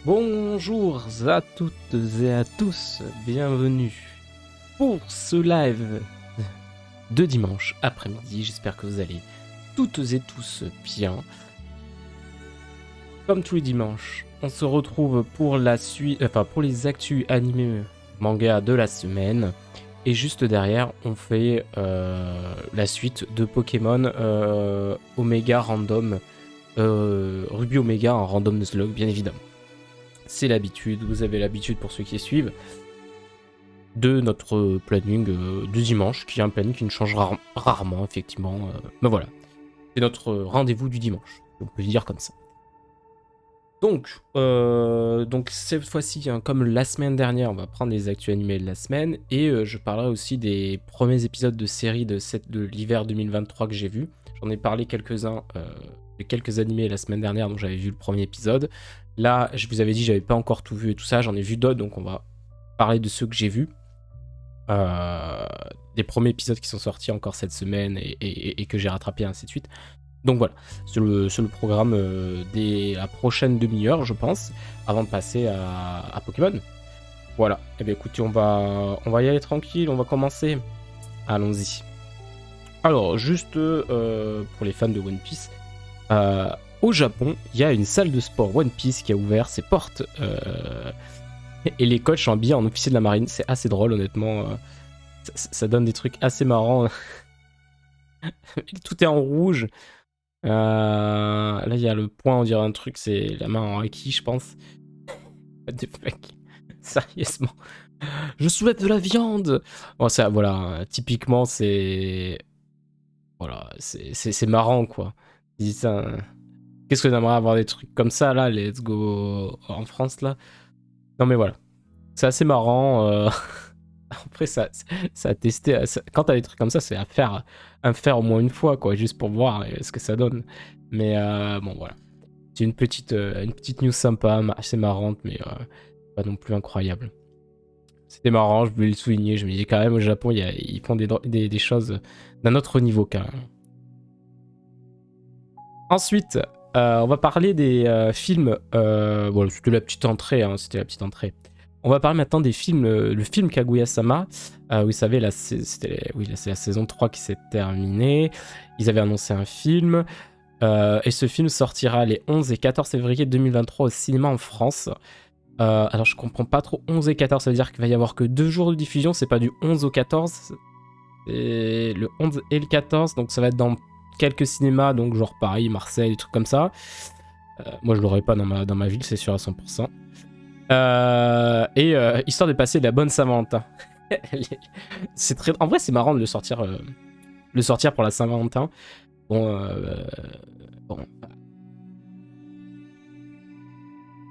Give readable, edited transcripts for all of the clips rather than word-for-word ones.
Bonjour à toutes et à tous, bienvenue pour ce live de dimanche après-midi. J'espère que vous allez toutes et tous bien. Comme tous les dimanches, on se retrouve pour la suite, pour les actus animés manga de la semaine. Et juste derrière, on fait la suite de Pokémon Omega Random, Ruby Omega en Random Nuzlocke, bien évidemment. C'est l'habitude, vous avez l'habitude pour ceux qui suivent de notre planning de dimanche, qui est un planning qui ne change rarement, effectivement. Mais voilà, c'est notre rendez-vous du dimanche, on peut le dire comme ça. Donc cette fois-ci, hein, comme la semaine dernière, on va prendre les actus animés de la semaine, et je parlerai aussi des premiers épisodes de série de l'hiver 2023 que j'ai vu. J'en ai parlé quelques-uns, de quelques animés la semaine dernière, donc j'avais vu le premier épisode. Là, je vous avais dit, j'avais pas encore tout vu et tout ça, j'en ai vu d'autres, donc on va parler de ceux que j'ai vus. Des premiers épisodes qui sont sortis encore cette semaine et que j'ai rattrapé, ainsi de suite. Donc voilà, c'est le programme de la prochaine demi-heure, je pense, avant de passer à Pokémon. Voilà, et bien écoutez, on va y aller tranquille, on va commencer. Allons-y. Alors, juste pour les fans de One Piece, au Japon, il y a une salle de sport One Piece qui a ouvert ses portes et les coachs sont habillés en officier de la marine. C'est assez drôle, honnêtement. Ça donne des trucs assez marrants. Tout est en rouge. Là, il y a le point, on dirait un truc, c'est la main en haki, je pense. What the fuck? Sérieusement. Je souhaite de la viande. Bon, ça, voilà, typiquement, c'est... Voilà, c'est marrant, quoi. Dis ça... Qu'est-ce que j'aimerais avoir des trucs comme ça, là, let's go en France, là. Non, mais voilà. C'est assez marrant. Après, ça a testé. Quand t'as des trucs comme ça, c'est à faire au moins une fois, quoi, juste pour voir ce que ça donne. Mais bon, voilà. C'est une petite news sympa, assez marrante, mais pas non plus incroyable. C'était marrant, je voulais le souligner. Je me disais quand même, au Japon, ils font des choses d'un autre niveau, quand même. Ensuite, on va parler des films. Bon, c'était la petite entrée, hein, c'était la petite entrée. On va parler maintenant des films, le film Kaguya-sama. Vous savez, là, c'est la saison 3 qui s'est terminée. Ils avaient annoncé un film. Et ce film sortira les 11 et 14 février 2023 au cinéma en France. Alors, je comprends pas trop 11 et 14, ça veut dire qu'il va y avoir que 2 jours de diffusion. C'est pas du 11 au 14. C'est le 11 et le 14, donc ça va être dans quelques cinémas, donc genre Paris, Marseille, des trucs comme ça. Moi, je l'aurais pas dans ma ville, c'est sûr à 100%. Histoire de passer de la bonne Saint-Valentin. En vrai, c'est marrant de le sortir pour la Saint-Valentin.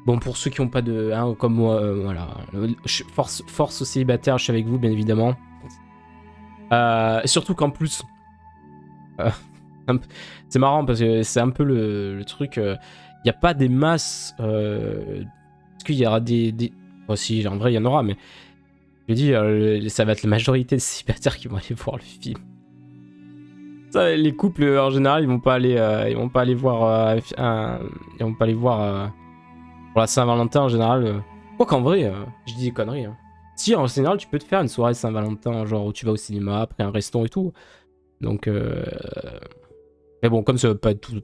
Bon, pour ceux qui n'ont pas de, hein, comme moi, voilà, force aux célibataires, je suis avec vous, bien évidemment. Surtout qu'en plus, c'est marrant parce que c'est un peu le truc. Il n'y a pas des masses. Est-ce qu'il y aura des... Bon, si, en vrai, il y en aura, mais je dis, ça va être la majorité des célibataires qui vont aller voir le film. Ça, les couples, en général, ils vont pas aller voir... ils vont pas aller voir pour la Saint-Valentin, en général. Quoi qu'en vrai, je dis des conneries. Hein. Si, en général, tu peux te faire une soirée Saint-Valentin, genre où tu vas au cinéma, après un resto et tout. Donc... Mais bon, comme ça va pas être tout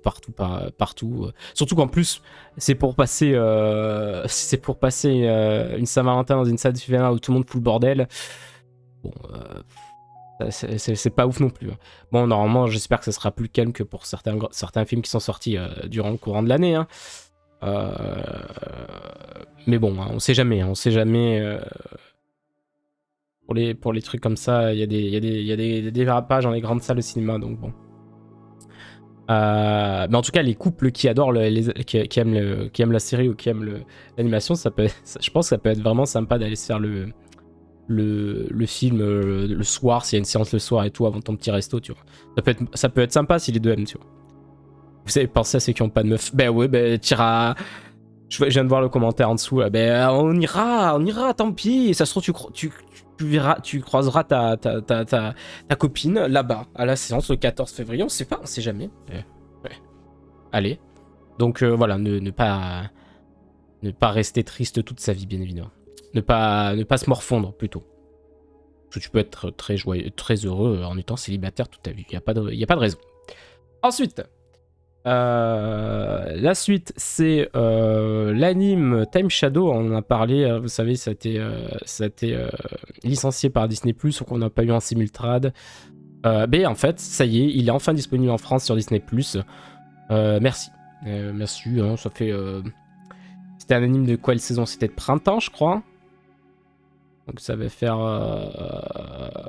partout. Surtout qu'en plus, c'est pour passer une Saint-Valentin dans une salle de cinéma où tout le monde fout le bordel. Bon, c'est pas ouf non plus. Hein. Bon, normalement, j'espère que ça sera plus calme que pour certains films qui sont sortis durant le courant de l'année. Hein. Mais bon, hein, on sait jamais. On sait jamais. Pour les trucs comme ça, il y a des dérapages dans les grandes salles de cinéma, donc bon. Mais en tout cas, les couples qui adorent qui aiment la série ou qui aiment l'animation, je pense que ça peut être vraiment sympa d'aller se faire le film le soir, s'il y a une séance le soir et tout, avant ton petit resto, tu vois. Ça peut être sympa si les deux aiment, tu vois. Vous avez pensé à ceux qui n'ont pas de meuf? Ben ouais, ben t'iras. Je viens de voir le commentaire en dessous, là. Ben on ira, tant pis. Et ça se trouve, tu verras, tu croiseras ta copine là-bas, à la séance le 14 février. On sait pas, on sait jamais. Ouais. Allez. Donc voilà, ne Ne pas rester triste toute sa vie, bien évidemment. Ne pas se morfondre, plutôt. Parce que tu peux être très joyeux, très heureux en étant célibataire toute ta vie. Il n'y a pas de raison. Ensuite, la suite, c'est l'anime Time Shadow. On en a parlé, vous savez, ça a été licencié par Disney+, donc on n'a pas eu un simultrad. Mais en fait, ça y est, il est enfin disponible en France sur Disney+. Merci. Merci, hein, ça fait... C'était un anime de quelle saison? C'était de printemps, je crois. Donc ça va faire...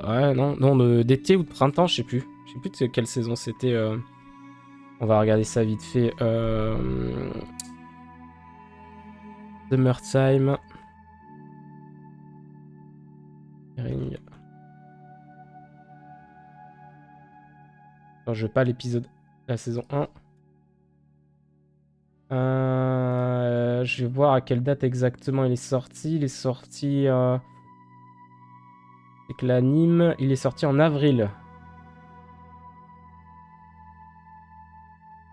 Ouais, non, d'été ou de printemps, je sais plus. Je sais plus de quelle saison c'était. On va regarder ça vite fait. Summertime. Alors, je veux pas l'épisode... La saison 1. Je vais voir à quelle date exactement il est sorti. Il est sorti... C'est que l'anime, il est sorti en avril.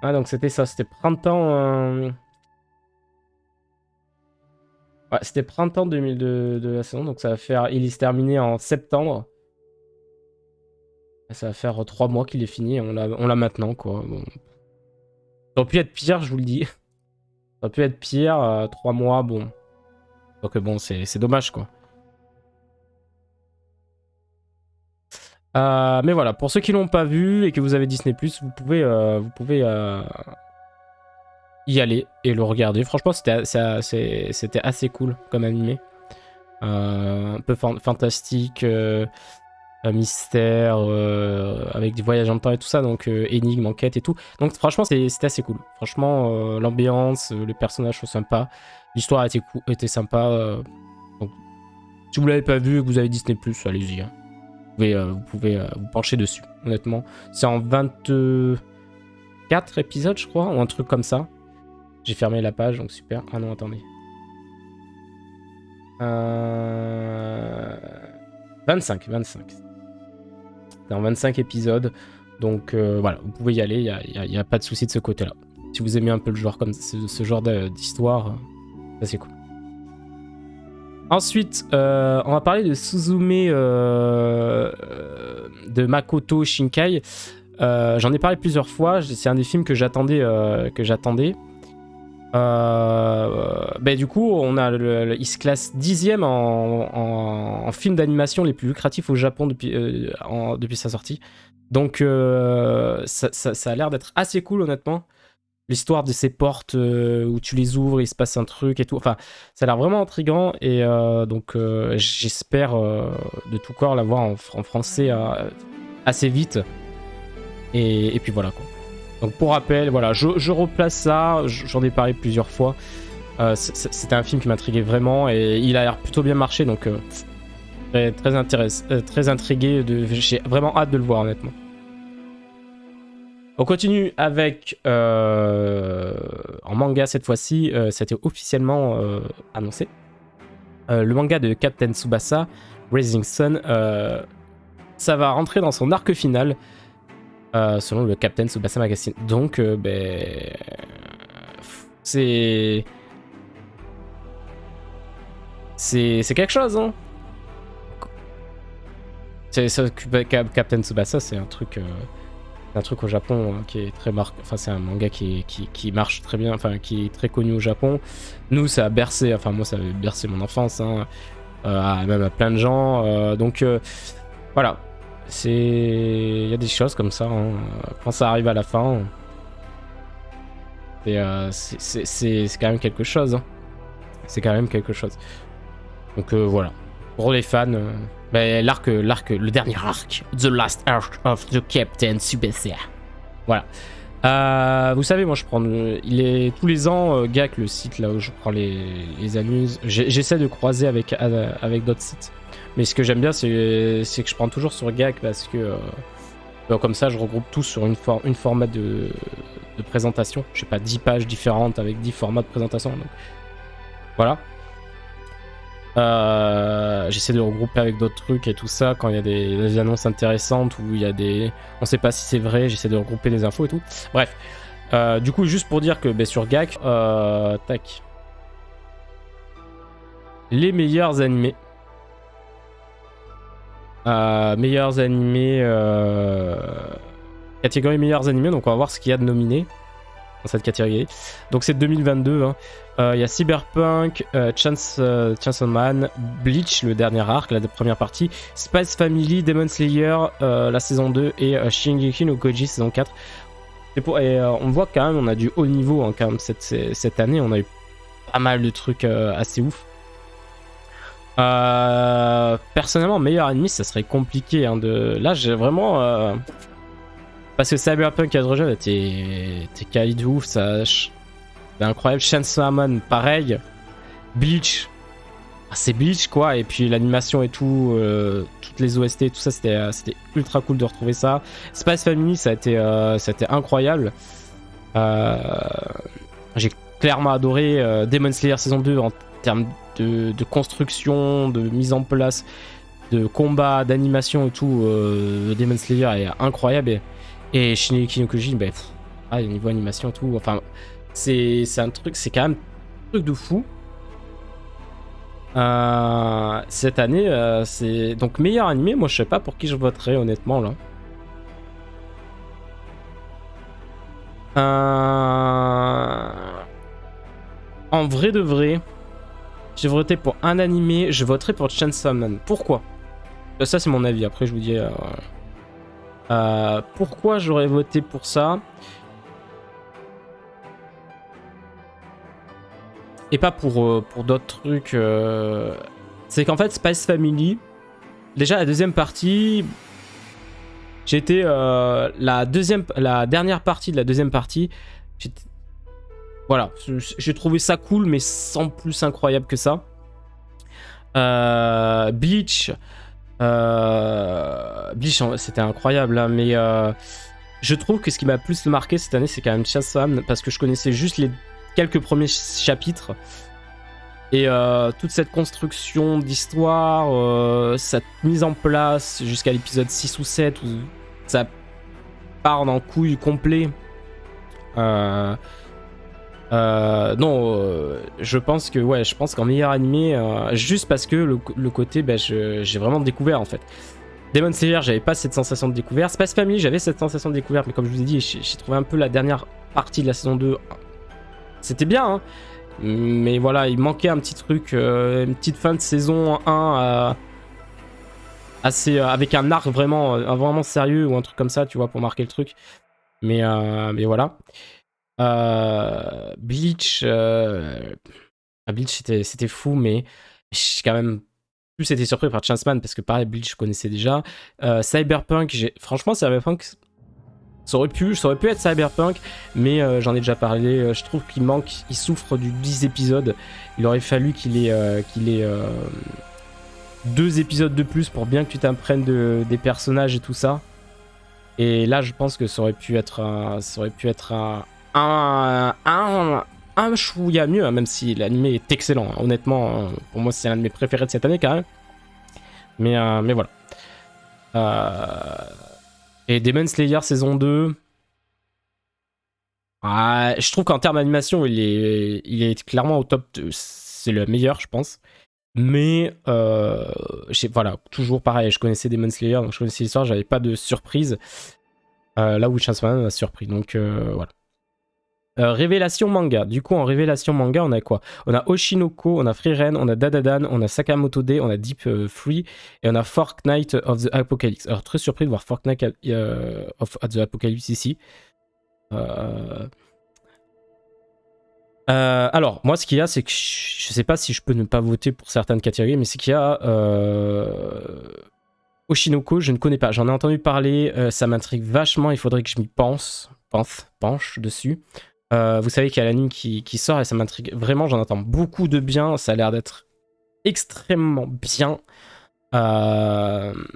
Ah, donc c'était ça, c'était printemps... Ouais, c'était printemps 2002 de la saison, donc ça va faire... Il est terminé en septembre. Ça va faire 3 mois qu'il est fini, on l'a maintenant, quoi. Bon. Ça aurait pu être pire, je vous le dis. Ça aurait pu être pire, 3 mois, bon. Donc bon, c'est dommage, quoi. Mais voilà, pour ceux qui l'ont pas vu et que vous avez Disney+, vous pouvez y aller et le regarder. Franchement, c'était assez cool comme animé. Un peu fantastique, mystère, avec des voyages en temps et tout ça, donc énigmes, enquêtes et tout. Donc franchement, c'était assez cool. Franchement, l'ambiance, les personnages sont sympas, l'histoire était sympa. Donc, si vous l'avez pas vu et que vous avez Disney+, allez-y. Hein. Vous pouvez vous pencher dessus, honnêtement. C'est en 24 épisodes, je crois, ou un truc comme ça. J'ai fermé la page, donc super. Ah non, attendez. 25. C'est en 25 épisodes. Donc voilà, vous pouvez y aller, il n'y a pas de souci de ce côté-là. Si vous aimez un peu le genre comme ce genre d'histoire, ça c'est cool. Ensuite, on va parler de Suzume de Makoto Shinkai. J'en ai parlé plusieurs fois, c'est un des films que j'attendais. Du coup, il se classe 10e en film d'animation les plus lucratifs au Japon depuis sa sortie. Donc ça a l'air d'être assez cool, honnêtement. L'histoire de ces portes où tu les ouvres, il se passe un truc et tout. Enfin, ça a l'air vraiment intriguant et donc j'espère de tout corps l'avoir en français assez vite. Et puis voilà, quoi. Donc pour rappel, voilà, je replace ça, j'en ai parlé plusieurs fois. C'était un film qui m'intriguait vraiment et il a l'air plutôt bien marché, donc très intrigué, j'ai vraiment hâte de le voir, honnêtement. On continue avec, en manga cette fois-ci, c'était officiellement annoncé. Le manga de Captain Tsubasa, Rising Sun, ça va rentrer dans son arc final, selon le Captain Tsubasa Magazine. Donc, c'est quelque chose, hein. Captain Tsubasa, c'est un truc au Japon qui est très marqué. Enfin, c'est un manga qui marche très bien, enfin, qui est très connu au Japon. Nous, ça a bercé, enfin, moi, ça a bercé mon enfance, hein, même à plein de gens. Donc, voilà. Il y a des choses comme ça, hein. Quand ça arrive à la fin, c'est quand même quelque chose, hein. C'est quand même quelque chose. Donc voilà. Pour les fans, le dernier arc, The Last Arc of the Captain Tsubasa. Voilà. Vous savez, moi je prends, tous les ans, GAC, le site là où je prends les news, j'essaie de croiser avec d'autres sites. Mais ce que j'aime bien, c'est que je prends toujours sur GAC parce que comme ça, je regroupe tout sur une format de présentation. Je sais pas, 10 pages différentes avec 10 formats de présentation. Donc, voilà. J'essaie de regrouper avec d'autres trucs et tout ça quand il y a des annonces intéressantes ou il y a on sait pas si c'est vrai, j'essaie de regrouper les infos et tout. Bref, du coup, juste pour dire que sur GAC, tac. les meilleurs animés. Meilleurs animés. Catégorie meilleurs animés, donc on va voir ce qu'il y a de nominés dans cette catégorie. Donc c'est 2022. Hein. Il y a Cyberpunk, Chainsaw Man, Bleach, le dernier arc, la première partie, Spice Family, Demon Slayer, la saison 2 et Shingeki no Koji, saison 4. On voit quand même, on a du haut niveau hein, quand même cette année, on a eu pas mal de trucs assez ouf. Personnellement, meilleur ennemi, ça serait compliqué. Hein, Là, j'ai vraiment... Parce que Cyberpunk Edge t'es quali de ouf, c'est incroyable. Chainsaw Man, pareil. Bleach, c'est Bleach quoi. Et puis l'animation et tout, toutes les OST, tout ça, c'était ultra cool de retrouver ça. Spice Family, ça a été incroyable. J'ai clairement adoré Demon Slayer saison 2 en termes de construction, de mise en place, de combat, d'animation et tout. Demon Slayer est incroyable. Et Shingeki no Koji, niveau animation et tout, enfin, c'est un truc, c'est quand même un truc de fou. Cette année, c'est donc meilleur animé. Moi, je sais pas pour qui je voterais honnêtement là. En vrai de vrai, j'ai voté pour un animé. Je voterais pour Chainsaw Man. Pourquoi? Ça, c'est mon avis. Après, je vous dis. Pourquoi j'aurais voté pour ça et pas pour d'autres trucs c'est qu'en fait Spice Family, déjà la deuxième partie, j'étais la dernière partie de la deuxième partie, voilà, j'ai trouvé ça cool mais sans plus incroyable que ça. Bleach, c'était incroyable hein, mais je trouve que ce qui m'a plus marqué cette année c'est quand même Chainsaw Man parce que je connaissais juste les quelques premiers chapitres et toute cette construction d'histoire, cette mise en place jusqu'à l'épisode 6 ou 7 où ça part en couille complet. Je pense qu'en meilleur animé, juste parce que le côté, j'ai vraiment découvert en fait. Demon Slayer, j'avais pas cette sensation de découverte. Space Family, j'avais cette sensation de découverte, mais comme je vous ai dit, j'ai trouvé un peu la dernière partie de la saison 2. C'était bien, hein, mais voilà, il manquait un petit truc, une petite fin de saison 1 assez, avec un arc vraiment sérieux ou un truc comme ça, tu vois, pour marquer le truc. Mais voilà. Bleach, c'était fou, mais j'ai quand même plus été surpris par Chainsaw Man parce que pareil, Bleach je connaissais déjà. Cyberpunk, franchement Cyberpunk, ça aurait pu être Cyberpunk, mais j'en ai déjà parlé. Je trouve qu'il manque, il souffre du 10 épisodes. Il aurait fallu qu'il ait 2 épisodes de plus pour bien que tu t'apprennes des personnages et tout ça. Et là, je pense que ça aurait pu être un chouïa mieux, hein, même si l'anime est excellent. Hein. Honnêtement, pour moi, c'est l'un de mes préférés de cette année, quand même. Mais voilà. Et Demon Slayer saison 2. Je trouve qu'en termes d'animation, il est clairement au top. C'est le meilleur, je pense. Mais voilà, toujours pareil. Je connaissais Demon Slayer, donc je connaissais l'histoire. J'avais pas de surprise. Là où Chainsaw Man m'a surpris. Donc voilà. Révélation manga. Du coup, en révélation manga, on a quoi? On a Oshinoko, on a Frieren, on a Dadadan, on a Sakamoto Day, on a Deep Free et on a Fortnite of the Apocalypse. Alors, très surpris de voir Fortnite of the Apocalypse ici. Alors, moi, ce qu'il y a, c'est que je sais pas si je peux ne pas voter pour certaines catégories, mais c'est qu'il y a Oshinoko, je ne connais pas. J'en ai entendu parler, ça m'intrigue vachement. Il faudrait que je m'y penche dessus. Vous savez qu'il y a l'anime qui sort et ça m'intrigue vraiment. J'en entends beaucoup de bien. Ça a l'air d'être extrêmement bien.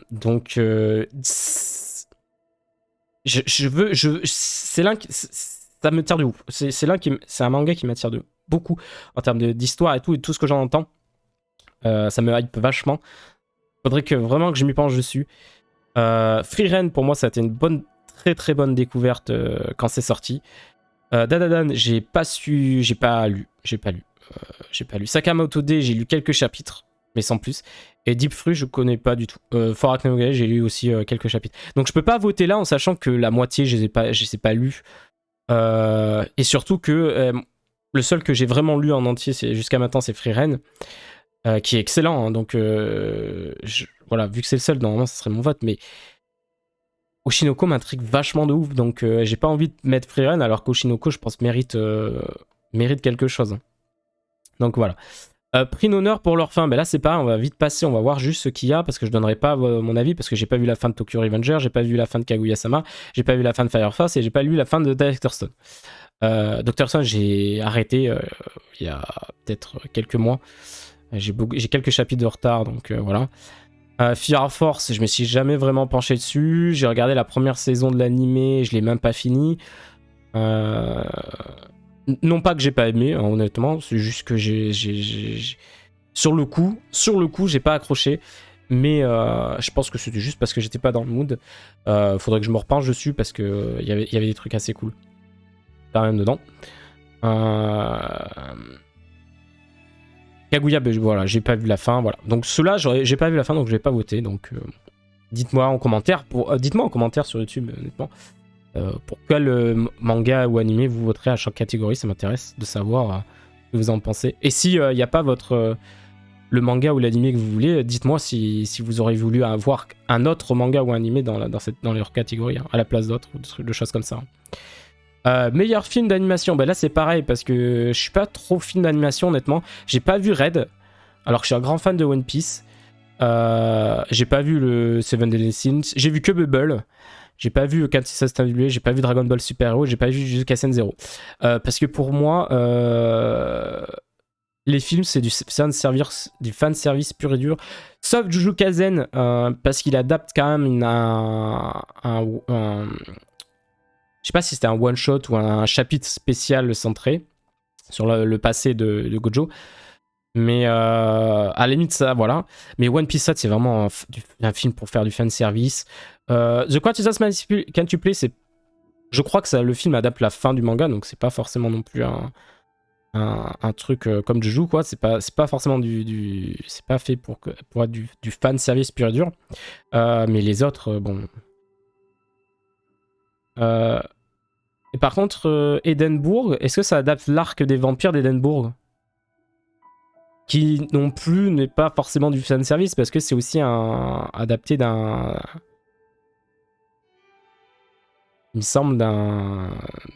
Donc, c'est l'un qui, ça me tire de ouf. C'est un manga qui m'attire de beaucoup en termes d'histoire et tout ce que j'en entends. Ça me hype vachement. Faudrait vraiment que je m'y penche dessus. Frieren, pour moi, ça a été une très très bonne découverte quand c'est sorti. Dadadan, j'ai pas lu. j'ai pas lu. Sakamoto Days, j'ai lu quelques chapitres, mais sans plus. Et Deep Fruit, je connais pas du tout. For Akanoge, j'ai lu aussi quelques chapitres. Donc je peux pas voter là en sachant que la moitié, je les ai pas lus. Et surtout que le seul que j'ai vraiment lu en entier jusqu'à maintenant, c'est Frieren, qui est excellent. Hein, donc voilà, vu que c'est le seul, normalement, ce serait mon vote. Mais Oshinoko m'intrigue vachement de ouf. Donc j'ai pas envie de mettre Frieren, alors qu'Oshinoko, je pense, mérite quelque chose. Hein. Donc voilà. Prix d'honneur pour leur fin, ben là c'est pareil, on va vite passer, on va voir juste ce qu'il y a parce que je donnerai pas mon avis parce que j'ai pas vu la fin de Tokyo Revenger, j'ai pas vu la fin de Kaguya-sama, j'ai pas vu la fin de Fire Force et j'ai pas lu la fin de Dr. Stone. Dr. Stone j'ai arrêté il y a peut-être quelques mois, j'ai quelques chapitres de retard donc voilà. Fire Force, je me suis jamais vraiment penché dessus, j'ai regardé la première saison de l'animé, je l'ai même pas fini. Non pas que j'ai pas aimé, hein, honnêtement, c'est juste que sur le coup, j'ai pas accroché, mais je pense que c'était juste parce que j'étais pas dans le mood. Faudrait que je me repenche dessus parce que y avait des trucs assez cool quand même dedans. Kaguya, ben, voilà, j'ai pas vu la fin, voilà. Donc ceux-là, j'ai pas vu la fin, donc je vais pas voter. Donc dites-moi en commentaire sur YouTube, honnêtement. Pour quel manga ou animé vous voterez à chaque catégorie, ça m'intéresse de savoir ce que vous en pensez. Et si il n'y a pas le manga ou l'animé que vous voulez, dites-moi si vous aurez voulu avoir un autre manga ou animé dans leur catégorie, hein, à la place d'autres, ou de choses comme ça. Meilleur film d'animation, ben là c'est pareil parce que je suis pas trop film d'animation honnêtement. J'ai pas vu Red, alors que je suis un grand fan de One Piece. J'ai pas vu le Seven Deadly Sins, j'ai vu que Bubble. J'ai pas vu Kansai Stabile, j'ai pas vu Dragon Ball Super Hero, j'ai pas vu Jujutsu Kaisen Zero. Parce que pour moi, les films, c'est du fan service pur et dur. Sauf Jujutsu Kaisen, parce qu'il adapte quand même je sais pas si c'était un one-shot ou un chapitre spécial centré sur le passé de Gojo. Mais à la limite, ça, voilà. Mais One Piece, c'est vraiment un film pour faire du fan service. The Quantum Can't You Play, je crois que le film adapte la fin du manga, donc c'est pas forcément non plus un truc comme Juju, quoi. C'est pas forcément c'est pas fait pour être du fan service pur et dur. Mais les autres, bon. Et par contre, Édenbourg, est-ce que ça adapte l'arc des vampires d'Édenbourg? Qui non plus n'est pas forcément du fan service parce que c'est aussi adapté d'un, il me semble, d'un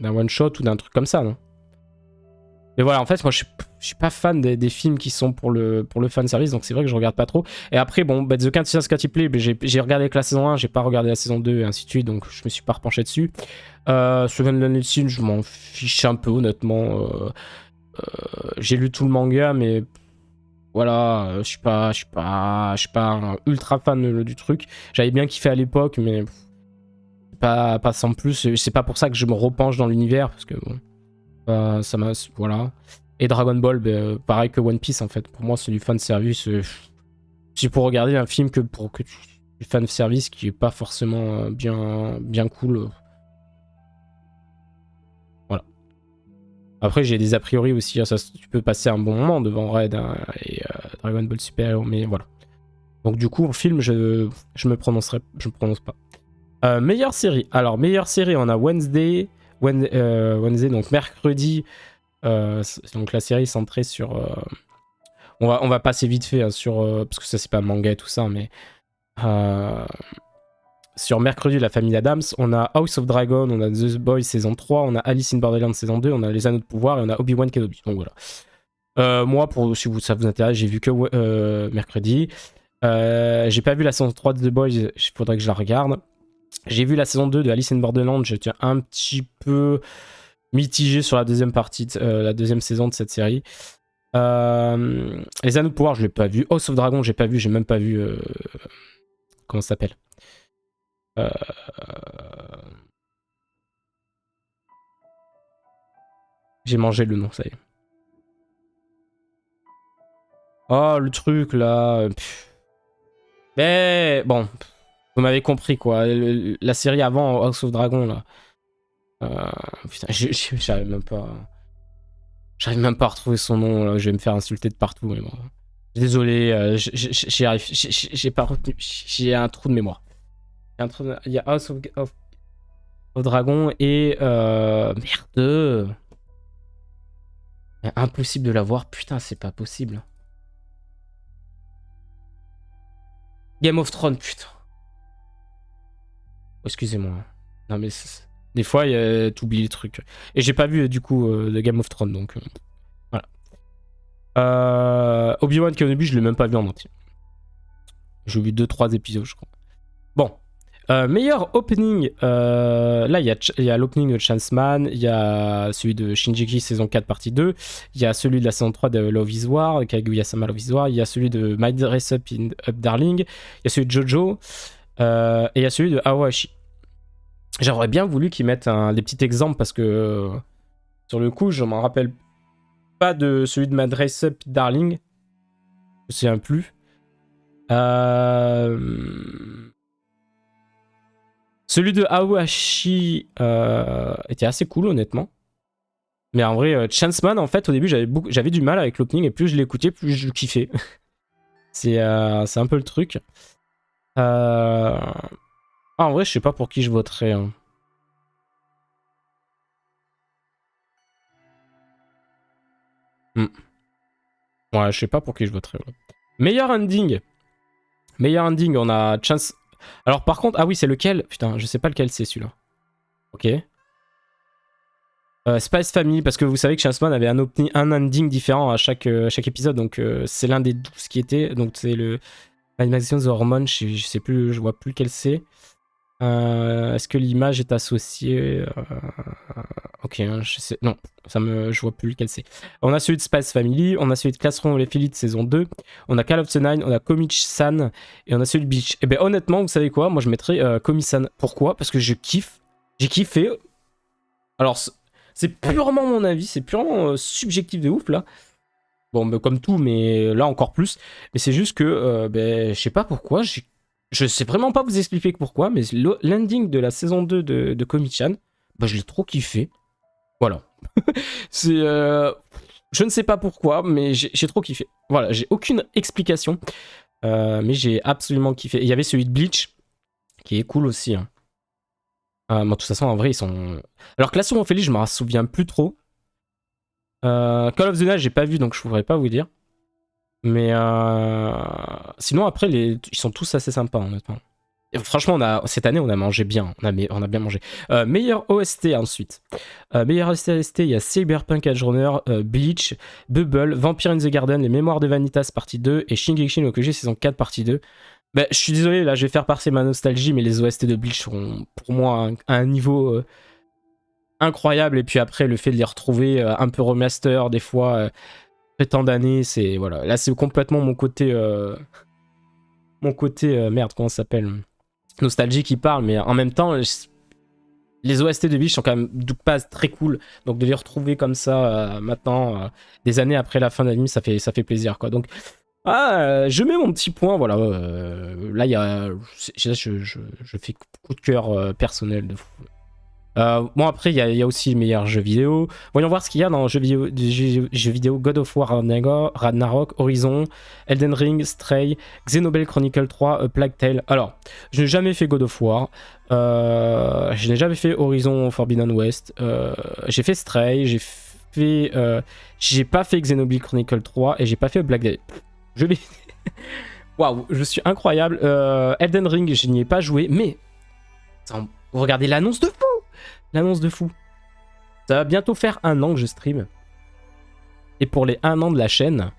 one shot ou d'un truc comme ça, non? Mais voilà, en fait, moi je suis pas fan des films qui sont pour le fan service, donc c'est vrai que je regarde pas trop. Et après, bon, The Quantum Play, j'ai regardé que la saison 1, j'ai pas regardé la saison 2 et ainsi de suite, donc je me suis pas repenché dessus. Seven Deadly Sins, je m'en fiche un peu, honnêtement. J'ai lu tout le manga, mais voilà, je suis pas un ultra fan du truc. J'avais bien kiffé à l'époque, mais pas sans plus. C'est pas pour ça que je me repenche dans l'univers, parce que bon, ça m'a, voilà. Et Dragon Ball, pareil que One Piece en fait. Pour moi, c'est du fan service. C'est pour regarder un film que du fan service qui est pas forcément bien cool. Voilà. Après, j'ai des a priori aussi. Hein, tu peux passer un bon moment devant Red et Dragon Ball Super, mais voilà. Donc du coup, en film, je me prononce pas. Meilleure série. Alors, meilleure série, on a Wednesday, donc mercredi. Donc la série centrée sur... on va passer vite fait hein, sur... parce que ça, c'est pas manga et tout ça, mais... sur mercredi, la famille Adams, on a House of Dragon, on a The Boys saison 3, on a Alice in Borderland saison 2, on a Les Anneaux de Pouvoir et on a Obi-Wan Kenobi. Donc voilà. Moi, si ça vous intéresse, j'ai vu que mercredi. J'ai pas vu la saison 3 de The Boys, il faudrait que je la regarde. J'ai vu la saison 2 de Alice in Borderland, j'étais un petit peu mitigé sur la deuxième partie, la deuxième saison de cette série. Les Anneaux de Pouvoir, je l'ai pas vu. House of Dragon, j'ai pas vu, j'ai même pas vu... comment ça s'appelle J'ai mangé le nom, ça y est. Oh, le truc, là... Mais bon, vous m'avez compris, quoi. La série avant, House of Dragon, là. Putain, j'arrive même pas... J'arrive même pas à retrouver son nom, là. Je vais me faire insulter de partout. Mais bon. Désolé, j'y arrive. J'ai pas retenu. J'ai un trou de mémoire. Il y a House of Dragon et. Merde! Impossible de l'avoir. Putain, c'est pas possible. Game of Thrones, putain. Oh, excusez-moi. Non, mais des fois, t'oublies les trucs. Et j'ai pas vu, du coup, de Game of Thrones, donc. Voilà. Obi-Wan Kenobi, je l'ai même pas vu en entier. J'ai vu 2-3 épisodes, je crois. Bon. Meilleur opening, là il y a l'opening de Chanceman, il y a celui de Shinji saison 4 partie 2, il y a celui de la saison 3 de Love is War, Kaguya-sama Love is War, il y a celui de My Dress Up Darling, il y a celui de Jojo, et il y a celui de Awashi. J'aurais bien voulu qu'ils mettent des petits exemples parce que sur le coup je m'en rappelle pas de celui de My Dress Up Darling, je me souviens plus. Celui de Awashi était assez cool, honnêtement. Mais en vrai, Chanceman, en fait, au début, j'avais du mal avec l'opening, et plus je l'écoutais, plus je le kiffais. C'est un peu le truc. En vrai, je sais pas pour qui je voterais. Hein. Ouais, je sais pas pour qui je voterais. Ouais. Meilleur ending. Meilleur ending, on a Chance. Alors, par contre, ah oui, c'est lequel? Putain, je sais pas lequel c'est celui-là. Ok. Spice Family, parce que vous savez que Chanceman avait un ending différent à chaque épisode, donc c'est l'un des 12 qui était. Donc c'est le Animation The Hormone, je sais plus, je vois plus lequel c'est. Est-ce que l'image est associée Ok, je sais. Non, je vois plus lequel c'est. On a celui de Spice Family, on a celui de Classroom of Elite saison 2, on a Call of the Nine, on a Komi-san et on a celui de Beach. Et ben honnêtement, vous savez quoi? Moi je mettrais Komi-san. Pourquoi? Parce que je kiffe. J'ai kiffé. Alors, c'est purement mon avis, c'est purement subjectif de ouf là. Bon, bah, comme tout, mais là encore plus. Mais c'est juste que, je sais pas pourquoi, je sais vraiment pas vous expliquer pourquoi, mais l'ending de la saison 2 de Komi-chan, bah, je l'ai trop kiffé. Voilà. C'est. Je ne sais pas pourquoi, mais j'ai trop kiffé. Voilà, j'ai aucune explication. Mais j'ai absolument kiffé. Et il y avait celui de Bleach, qui est cool aussi. Hein. De toute façon, en vrai, ils sont. Alors, Classroom of Elite, je m'en souviens plus trop. Call of the Night, j'ai pas vu, donc je pourrais pas vous dire. Mais sinon, après, ils sont tous assez sympas, honnêtement. Et franchement, cette année, on a mangé bien. On a bien mangé. Meilleur OST ensuite. Meilleur OST, il y a Cyberpunk Edge Runner, Bleach, Bubble, Vampire in the Garden, Les Mémoires de Vanitas partie 2 et Shingeki no Kyojin saison 4 partie 2. Bah, je suis désolé, là, je vais faire passer ma nostalgie, mais les OST de Bleach sont pour moi à un niveau incroyable. Et puis après, le fait de les retrouver un peu remaster, des fois, après tant d'années, c'est. Voilà. Là, c'est complètement mon côté. Merde, comment ça s'appelle? Nostalgie qui parle, mais en même temps, les OST de Bleach sont quand même pas très cool. Donc de les retrouver comme ça maintenant, des années après la fin de l'anime, ça fait plaisir, quoi. Donc. Je mets mon petit point, voilà. Là, il y a. Je fais coup de cœur personnel de fou. Bon, après, il y a aussi les meilleurs jeux vidéo. Voyons voir ce qu'il y a dans jeux vidéo God of War Ragnarok, Horizon, Elden Ring, Stray, Xenoblade Chronicle 3, Plague Tale. Alors, je n'ai jamais fait God of War. Je n'ai jamais fait Horizon Forbidden West. J'ai fait Stray, j'ai pas fait Xenoblade Chronicle 3 et j'ai pas fait Plague Tale. Je l'ai. Waouh, je suis incroyable. Elden Ring, je n'y ai pas joué, mais. Regardez l'annonce de fou! L'annonce de fou. Ça va bientôt faire 1 an que je stream. Et pour les 1 an de la chaîne,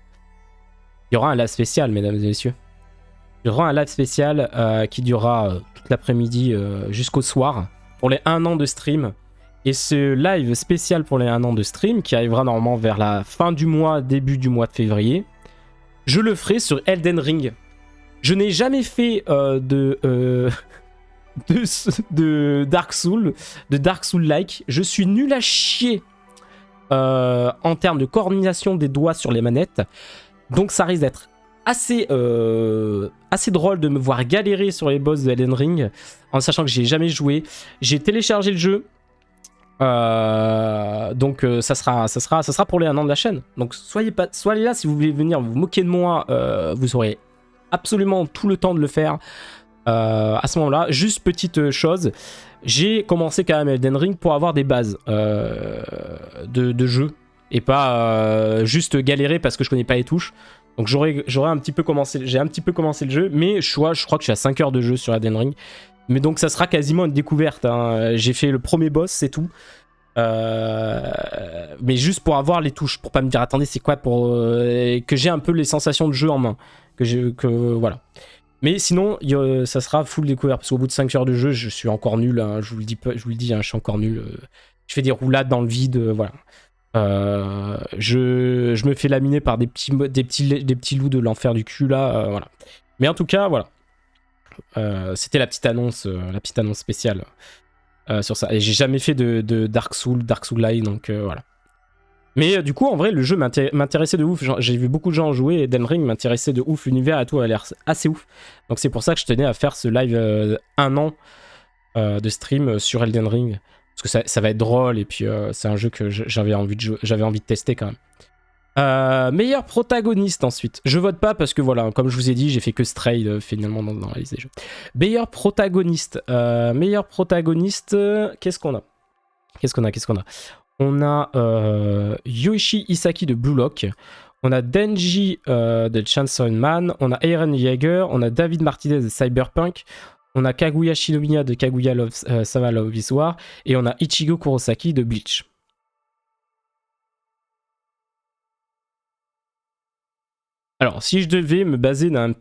il y aura un live spécial, mesdames et messieurs. Il y aura un live spécial qui durera toute l'après-midi jusqu'au soir. Pour les 1 an de stream. Et ce live spécial pour les 1 an de stream, qui arrivera normalement vers la fin du mois, début du mois de février, je le ferai sur Elden Ring. Je n'ai jamais fait de Dark Soul-like. Je suis nul à chier en termes de coordination des doigts sur les manettes. Donc ça risque d'être assez drôle de me voir galérer sur les boss de Elden Ring en sachant que j'ai jamais joué. J'ai téléchargé le jeu. Donc ça sera pour les 1 an de la chaîne. Donc soyez là si vous voulez venir vous moquer de moi, vous aurez absolument tout le temps de le faire à ce moment-là. Juste petite chose, j'ai commencé quand même Elden Ring pour avoir des bases de jeu et pas juste galérer parce que je connais pas les touches. Donc j'ai un petit peu commencé le jeu, mais je crois que je suis à 5 heures de jeu sur Elden Ring. Mais donc ça sera quasiment une découverte, hein. J'ai fait le premier boss, c'est tout. Mais juste pour avoir les touches, pour pas me dire attendez c'est quoi, pour que j'ai un peu les sensations de jeu en main. Voilà. Mais sinon, ça sera full découverte, parce qu'au bout de 5 heures de jeu, je suis encore nul, hein, je vous le dis, hein, je suis encore nul. Je fais des roulades dans le vide, voilà. Je me fais laminer par des petits loups de l'enfer du cul, là, voilà. Mais en tout cas, voilà. C'était la petite annonce spéciale sur ça. Et j'ai jamais fait de Dark Souls-like, donc voilà. Mais du coup, en vrai, le jeu m'intéressait de ouf. J'ai vu beaucoup de gens jouer, et Elden Ring m'intéressait de ouf. L'univers et tout a l'air assez ouf. Donc c'est pour ça que je tenais à faire ce live 1 an de stream sur Elden Ring. Parce que ça va être drôle, et puis c'est un jeu que j'avais envie de tester quand même. Meilleur protagoniste ensuite. Je vote pas parce que voilà, comme je vous ai dit, j'ai fait que Stray finalement dans la liste des jeux. Meilleur protagoniste. Qu'est-ce qu'on a? On a Yoichi Isaki de Blue Lock. On a Denji de Chainsaw Man. On a Eren Yeager. On a David Martinez de Cyberpunk. On a Kaguya Shinomiya de Kaguya-sama Love is War. Et on a Ichigo Kurosaki de Bleach. Alors, si je devais me baser d'un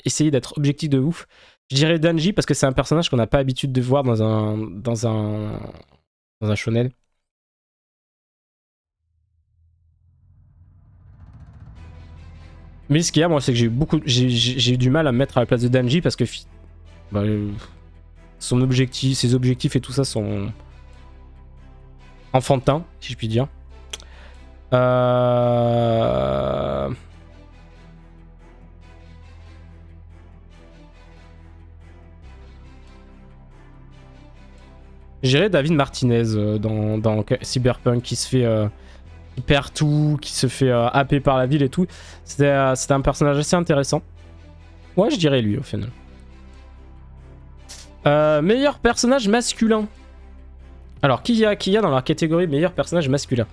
essayer d'être objectif de ouf, je dirais Denji parce que c'est un personnage qu'on n'a pas l'habitude de voir dans un shonen. Mais ce qu'il y a, moi, c'est que j'ai eu du mal à me mettre à la place de Denji parce que ses objectifs et tout ça sont enfantins, si je puis dire. J'irais David Martinez dans Cyberpunk qui se fait... qui perd tout, qui se fait happer par la ville et tout. C'était un personnage assez intéressant. Ouais, je dirais lui au final. Meilleur personnage masculin. Alors, qui y a dans la catégorie meilleur personnage masculin?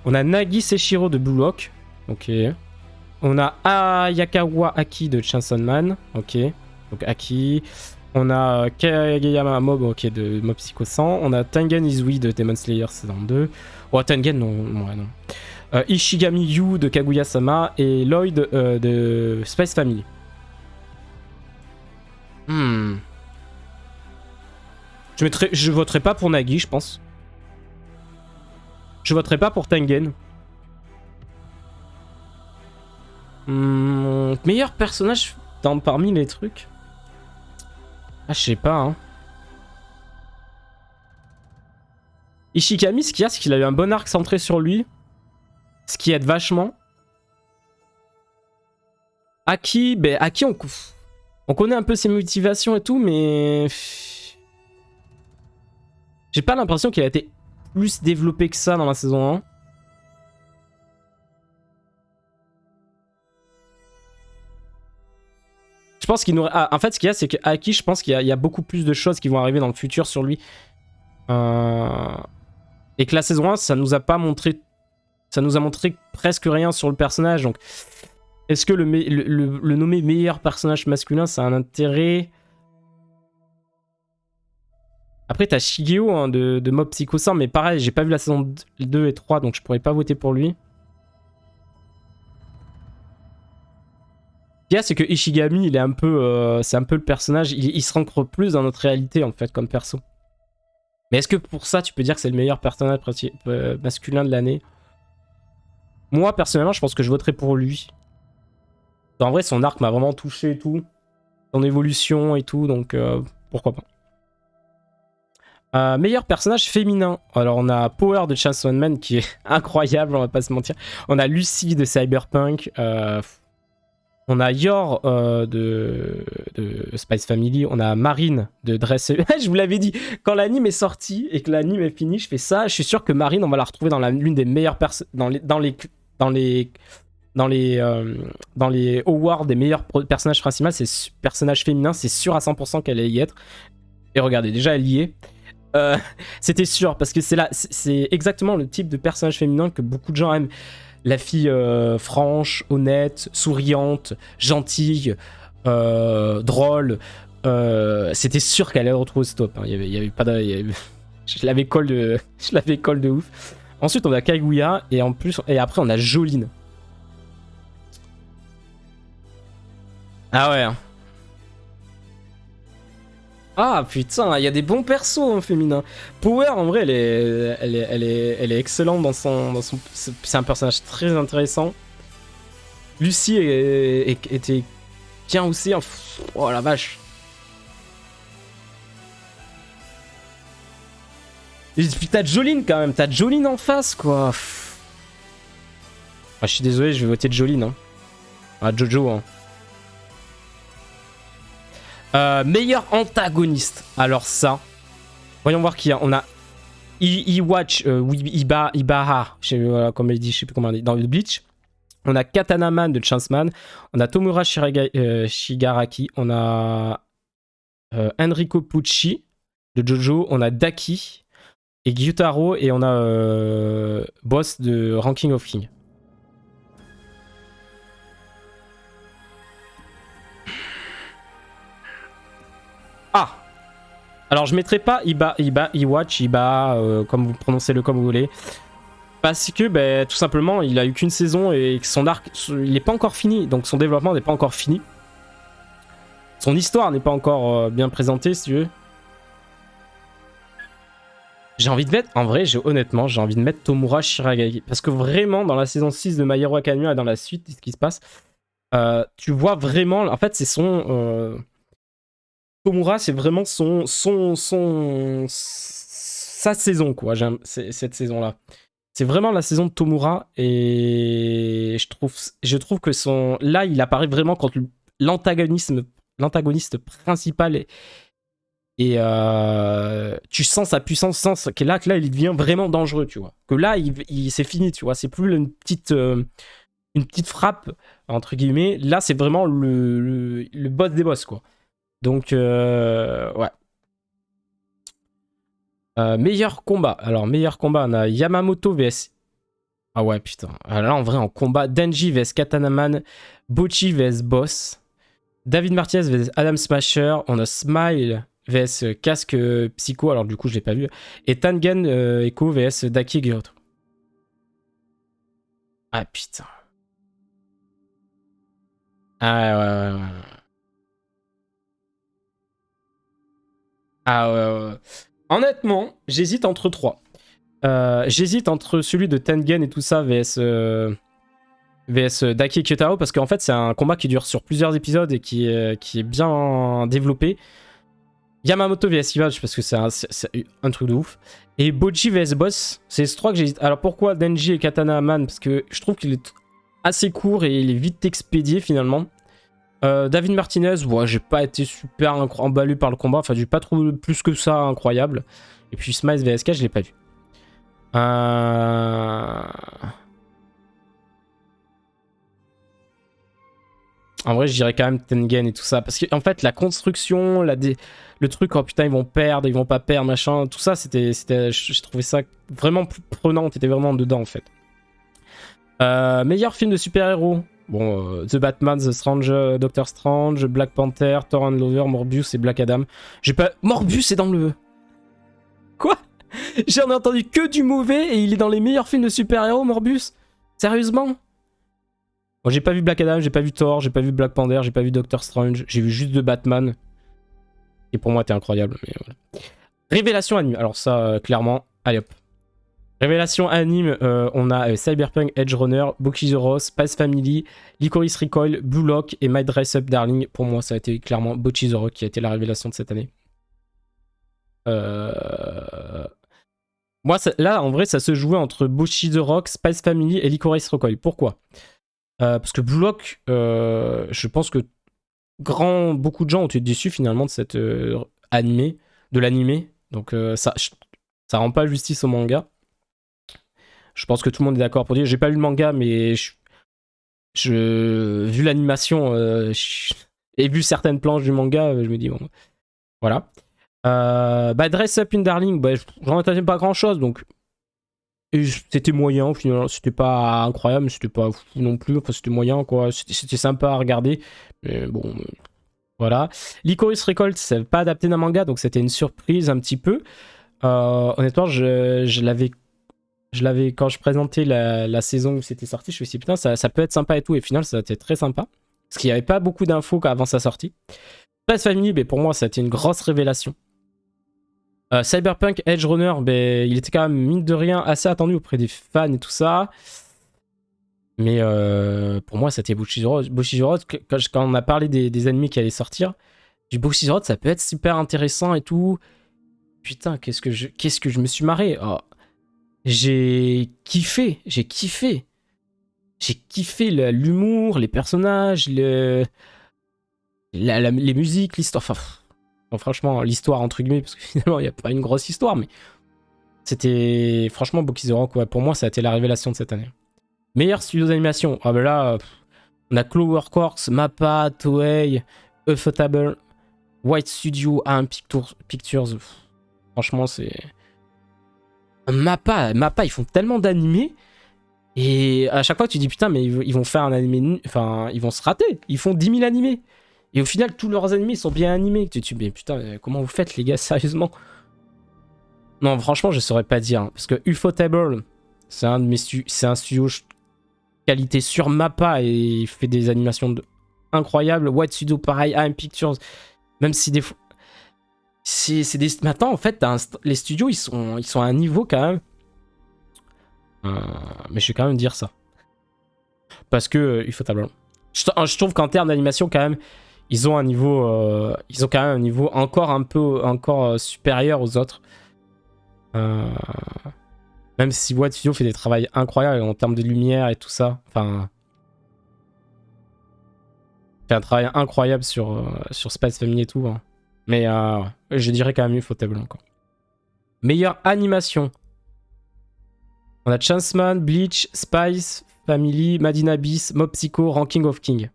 On a Nagi Seshiro de Blue Lock. Ok. On a Ayakawa Aki de Chainsaw Man. Ok. Donc Aki. On a Kageyama Mob, ok, de Mob Psycho 100. On a Tengen Izui de Demon Slayer saison 2. Oh, Tengen, non. Ouais, non. Ishigami Yu de Kaguya-sama. Et Lloyd de Space Family. Je voterai pas pour Nagi, je pense. Je voterai pas pour Tengen. Meilleur personnage parmi les trucs. Ah, je sais pas, hein. Ishikami, ce qu'il y a, c'est qu'il a eu un bon arc centré sur lui. Ce qui aide vachement. Aki, on connaît un peu ses motivations et tout, mais... J'ai pas l'impression qu'il a été plus développé que ça dans la saison 1. Je pense qu'il nous... en fait, ce qu'il y a, c'est qu'Aki, je pense qu'il y a beaucoup plus de choses qui vont arriver dans le futur sur lui. Et que la saison 1, ça nous a pas montré... Ça nous a montré presque rien sur le personnage. Donc, est-ce que le nommer meilleur personnage masculin, ça a un intérêt? Après, t'as Shigeo hein, de Mob Psycho 100, mais pareil, j'ai pas vu la saison 2 et 3, donc je pourrais pas voter pour lui. Ce qu'il y a, c'est que Ishigami, il est un peu, c'est un peu le personnage, il se rancre plus dans notre réalité, en fait, comme perso. Mais est-ce que pour ça, tu peux dire que c'est le meilleur personnage masculin de l'année? Moi, personnellement, je pense que je voterai pour lui. En vrai, son arc m'a vraiment touché et tout. Son évolution et tout, donc pourquoi pas. Meilleur personnage féminin. Alors, on a Power de Chainsaw Man qui est incroyable, on va pas se mentir. On a Lucy de Cyberpunk. On a Yor de Spice Family. On a Marine de Dress. Je vous l'avais dit, quand l'anime est sorti et que l'anime est fini, je fais ça. Je suis sûr que Marine, on va la retrouver dans l'une des meilleures personnes. Dans les awards des meilleurs personnages principaux, c'est personnage féminin, c'est sûr à 100% qu'elle allait y être. Et regardez, déjà elle y est. C'était sûr, parce que c'est exactement le type de personnage féminin que beaucoup de gens aiment. La fille franche, honnête, souriante, gentille, drôle. C'était sûr qu'elle allait retrouver ce top. Hein. Il y avait pas je l'avais call de ouf. Ensuite, on a Kaguya et après on a Jolyne. Ah ouais. Ah putain, il y a des bons persos en féminin. Power, en vrai, elle est excellente dans son. C'est un personnage très intéressant. Lucie était bien aussi. Hein. Oh la vache. Et puis t'as Jolyne quand même, t'as Jolyne en face quoi. Ah, je suis désolé, je vais voter Jolyne. Hein. Ah, Jojo. Hein. Meilleur antagoniste. Alors ça, voyons voir qui y a. On a Iwatch, Ibaha, comme elle dit, je sais plus comment elle dit, dans le Bleach. On a Katanaman de Chanceman. On a Tomura Shigaraki. On a Enrico Pucci de Jojo. On a Daki et Gyutaro. Et on a Boss de Ranking of King. Ah! Alors je mettrai pas Iwatch, comme vous prononcez-le comme vous voulez. Parce que bah, tout simplement il a eu qu'une saison et que son arc il n'est pas encore fini. Donc son développement n'est pas encore fini. Son histoire n'est pas encore bien présentée si tu veux. J'ai envie de mettre, en vrai, honnêtement, j'ai envie de mettre Tomura Shiragaki. Parce que vraiment, dans la saison 6 de My Hero Academia et dans la suite, ce qui se passe, tu vois vraiment, en fait, c'est son... Tomura, c'est vraiment sa saison, quoi, cette saison-là. C'est vraiment la saison de Tomura et je trouve que là, il apparaît vraiment quand l'antagoniste principal et tu sens sa puissance, que là, il devient vraiment dangereux, tu vois. Que là, c'est fini, tu vois. C'est plus une petite frappe, entre guillemets. Là, c'est vraiment le boss des boss, quoi. Donc, ouais. Meilleur combat. Alors, meilleur combat, on a Yamamoto vs. Ah ouais, putain. Alors là, en vrai, en combat, Denji vs Katanaman, Bocchi vs Boss, David Martinez vs Adam Smasher, on a Smile vs Casque Psycho, alors du coup, je l'ai pas vu, et Tangen Echo vs Daki Gyuto. Ah putain. Ah ouais. Ah ouais. Honnêtement, j'hésite entre trois. J'hésite entre celui de Tengen et tout ça VS Daki Kyotaro parce qu'en fait c'est un combat qui dure sur plusieurs épisodes et qui est bien développé. Yamamoto vs Iwatch parce que c'est un truc de ouf. Et Bocchi vs Boss, c'est ce 3 que j'hésite. Alors pourquoi Denji et Katana Man? Parce que je trouve qu'il est assez court et il est vite expédié finalement. David Martinez, ouais, j'ai pas été super emballé par le combat, enfin j'ai pas trouvé plus que ça incroyable. Et puis Smiles VSK, je l'ai pas vu. En vrai, je dirais quand même Tengen et tout ça. Parce qu'en fait, la construction, le truc, oh putain, ils vont perdre, ils vont pas perdre, machin, tout ça, j'ai trouvé ça vraiment plus prenant, t'étais vraiment dedans en fait. Meilleur film de super-héros. Bon, The Batman, The Strange, Doctor Strange, Black Panther, Thor and Lover, Morbius et Black Adam. Morbius est dans le... Quoi? J'en ai entendu que du mauvais et il est dans les meilleurs films de super-héros, Morbius? Sérieusement? Moi, j'ai pas vu Black Adam, j'ai pas vu Thor, j'ai pas vu Black Panther, j'ai pas vu Doctor Strange, j'ai vu juste The Batman. Et pour moi, t'es incroyable. Mais voilà. Révélation anime. Alors ça, clairement, allez hop. Révélation anime, on a Cyberpunk Edge Runner, Boku Zero, Spice Family, Licorice Recoil, Blue Lock et My Dress Up Darling. Pour moi, ça a été clairement Boku Zero qui a été la révélation de cette année. Moi, là, en vrai, ça se jouait entre Boku The Rock, Spice Family et Licorice Recoil. Pourquoi Parce que Blue Lock, je pense que beaucoup de gens ont été déçus finalement de cette de l'animé. Donc ça rend pas justice au manga. Je pense que tout le monde est d'accord pour dire. J'ai pas lu le manga, mais vu l'animation et vu certaines planches du manga, je me dis bon, voilà. Dress Up in Darling, j'en attendais pas grand chose, donc c'était moyen au final. C'était pas incroyable, mais c'était pas fou non plus. Enfin, c'était moyen quoi. C'était sympa à regarder, mais bon. Voilà. Licorice Recoil, c'est pas adapté d'un manga, donc c'était une surprise un petit peu. Honnêtement, je l'avais quand je présentais la saison où c'était sorti, je me suis dit putain, ça peut être sympa et tout, et au final, ça a été très sympa. Parce qu'il n'y avait pas beaucoup d'infos avant sa sortie. Space Family, pour moi, ça a été une grosse révélation. Cyberpunk Edge Runner, il était quand même, mine de rien, assez attendu auprès des fans et tout ça. Mais pour moi, c'était Bushido. Quand on a parlé des animés qui allaient sortir, du Bushido, ça peut être super intéressant et tout. Putain, qu'est-ce que je me suis marré. Oh, j'ai kiffé. J'ai kiffé l'humour, les personnages, les musiques, l'histoire. Enfin, bon, franchement, l'histoire entre guillemets, parce que finalement, il n'y a pas une grosse histoire, mais c'était franchement Bokizero, quoi. Pour moi, ça a été la révélation de cette année. Meilleur studio d'animation. Ah ben là, on a Cloverworks, Mappa, Toei, Ufotable, White Studio, AM Pictures. Franchement, c'est... Mappa, ils font tellement d'animés. Et à chaque fois, tu dis putain, mais ils vont faire un animé... Enfin, ils vont se rater. Ils font 10 000 animés. Et au final, tous leurs animés sont bien animés. Tu te dis, mais putain, comment vous faites, les gars, sérieusement? Non, franchement, je saurais pas dire. Parce que Ufotable, c'est un studio qualité sur Mappa et il fait des animations incroyables. White Studio, pareil, AM Pictures. Même si des fois... Maintenant, en fait, les studios, ils sont à un niveau quand même. Mais je vais quand même dire ça. Parce que Ufotable. Je trouve qu'en termes d'animation, quand même, ils ont un niveau... ils ont quand même un niveau encore supérieur aux autres. Même si White Studio fait des travaux incroyables en termes de lumière et tout ça. Enfin... fait un travail incroyable sur Space Family et tout. Hein. Mais je dirais quand même Ufotable encore. Meilleure animation. On a Chanceman, Bleach, Spice Family, Made in Abyss, Mob Psycho, Ranking of King.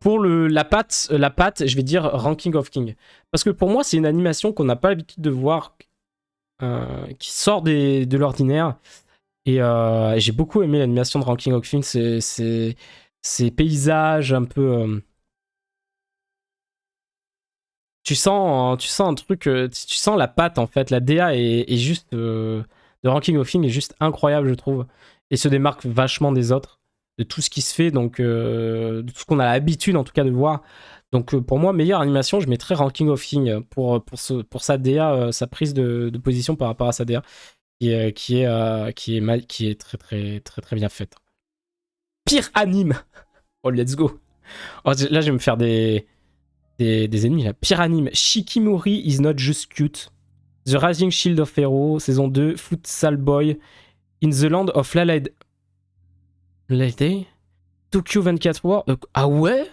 Pour la patte, je vais dire Ranking of King. Parce que pour moi, c'est une animation qu'on n'a pas l'habitude de voir, qui sort de l'ordinaire. Et j'ai beaucoup aimé l'animation de Ranking of King. Ces paysages un peu... tu sens un truc... tu sens la patte, en fait. La DA est juste... de Ranking of King est juste incroyable, je trouve. Et se démarque vachement des autres. De tout ce qui se fait, donc... de tout ce qu'on a l'habitude, en tout cas, de voir. Donc, pour moi, meilleure animation, je mettrais Ranking of King pour sa DA, sa prise de position par rapport à sa DA. Qui est très très très très bien faite. Pire anime. Oh let's go. Oh, là je vais me faire des ennemis là. Pire anime. Shikimori is not just cute. The Rising Shield of Hero saison 2. Futsal Boy. In the Land of Lalade. Tokyo 24 War. Ah ouais.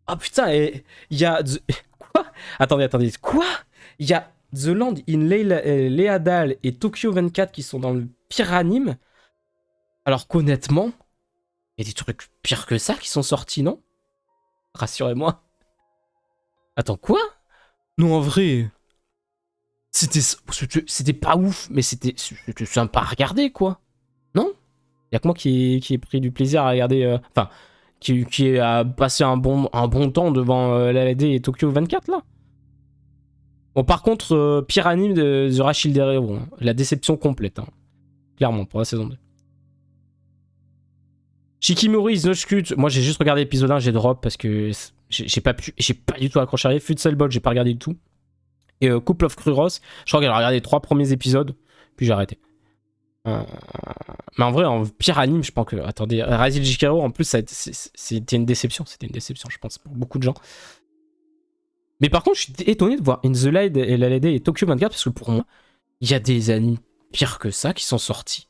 Ah putain. Il y a quoi. Attendez. Quoi. Il y a The Land in Leadal et Tokyo 24 qui sont dans le pire anime. Alors qu'honnêtement, il y a des trucs pires que ça qui sont sortis, non? Rassurez-moi. Attends, quoi? Non, en vrai. C'était pas ouf, mais c'était sympa à regarder, quoi. Non? Il y a que moi qui ai pris du plaisir à regarder. Enfin, qui a passé un bon temps devant LAD et Tokyo 24, là. Bon, par contre, pire anime de The Rachel Hero, hein. La déception complète, hein. Clairement, pour la saison 2. Shikimori is not cute. Moi, j'ai juste regardé l'épisode 1, j'ai drop parce que j'ai pas du tout accroché à rien. Futsal Ball, j'ai pas regardé du tout. Et Couple of Cruros, je crois que j'ai regardé les 3 premiers épisodes, puis j'ai arrêté. Mais en vrai, en pire anime, je pense que... Attendez, Rising Jikaro, en plus, c'était une déception. C'était une déception, je pense, pour beaucoup de gens. Mais par contre, je suis étonné de voir In the Light et LLD et Tokyo 24, parce que pour moi, Il y a des animes pires que ça qui sont sortis.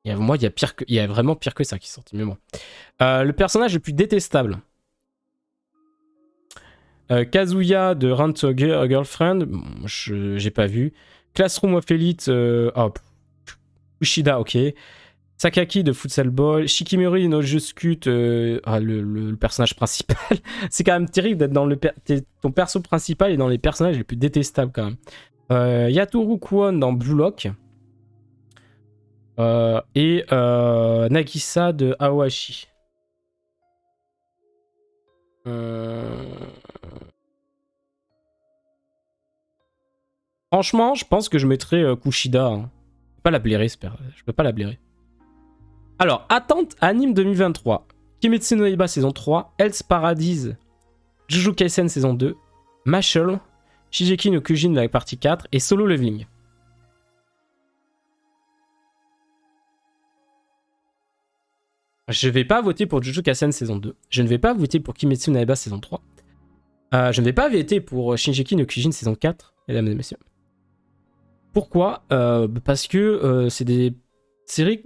Moi, il y a vraiment pire que ça qui est sorti. Mais bon. Le personnage le plus détestable. Kazuya de Rent a Girlfriend. J'ai pas vu. Classroom of Elite. Ushida, ok. Sakaki de Futsal Boy. Shikimori no Juscut. Le personnage principal. C'est quand même terrible d'être dans ton perso principal et dans les personnages les plus détestables quand même. Yatoru Kwon dans Blue Lock. Et Nagisa de Aoashi. Franchement, je pense que je mettrais Kushida. Hein. Je peux pas la blairer, je peux pas la blairer. Alors, attente anime 2023. Kimetsu no Yaiba saison 3, Hell's Paradise, Jujutsu Kaisen saison 2, Mashle, Shigeki no Kyojin la partie 4 et Solo Leveling. Je vais pas voter pour Jujutsu Kaisen saison 2. Je ne vais pas voter pour Kimetsu no Yaiba saison 3. Je ne vais pas voter pour Shingeki no Kyojin saison 4, mesdames et messieurs. Pourquoi Parce que c'est des séries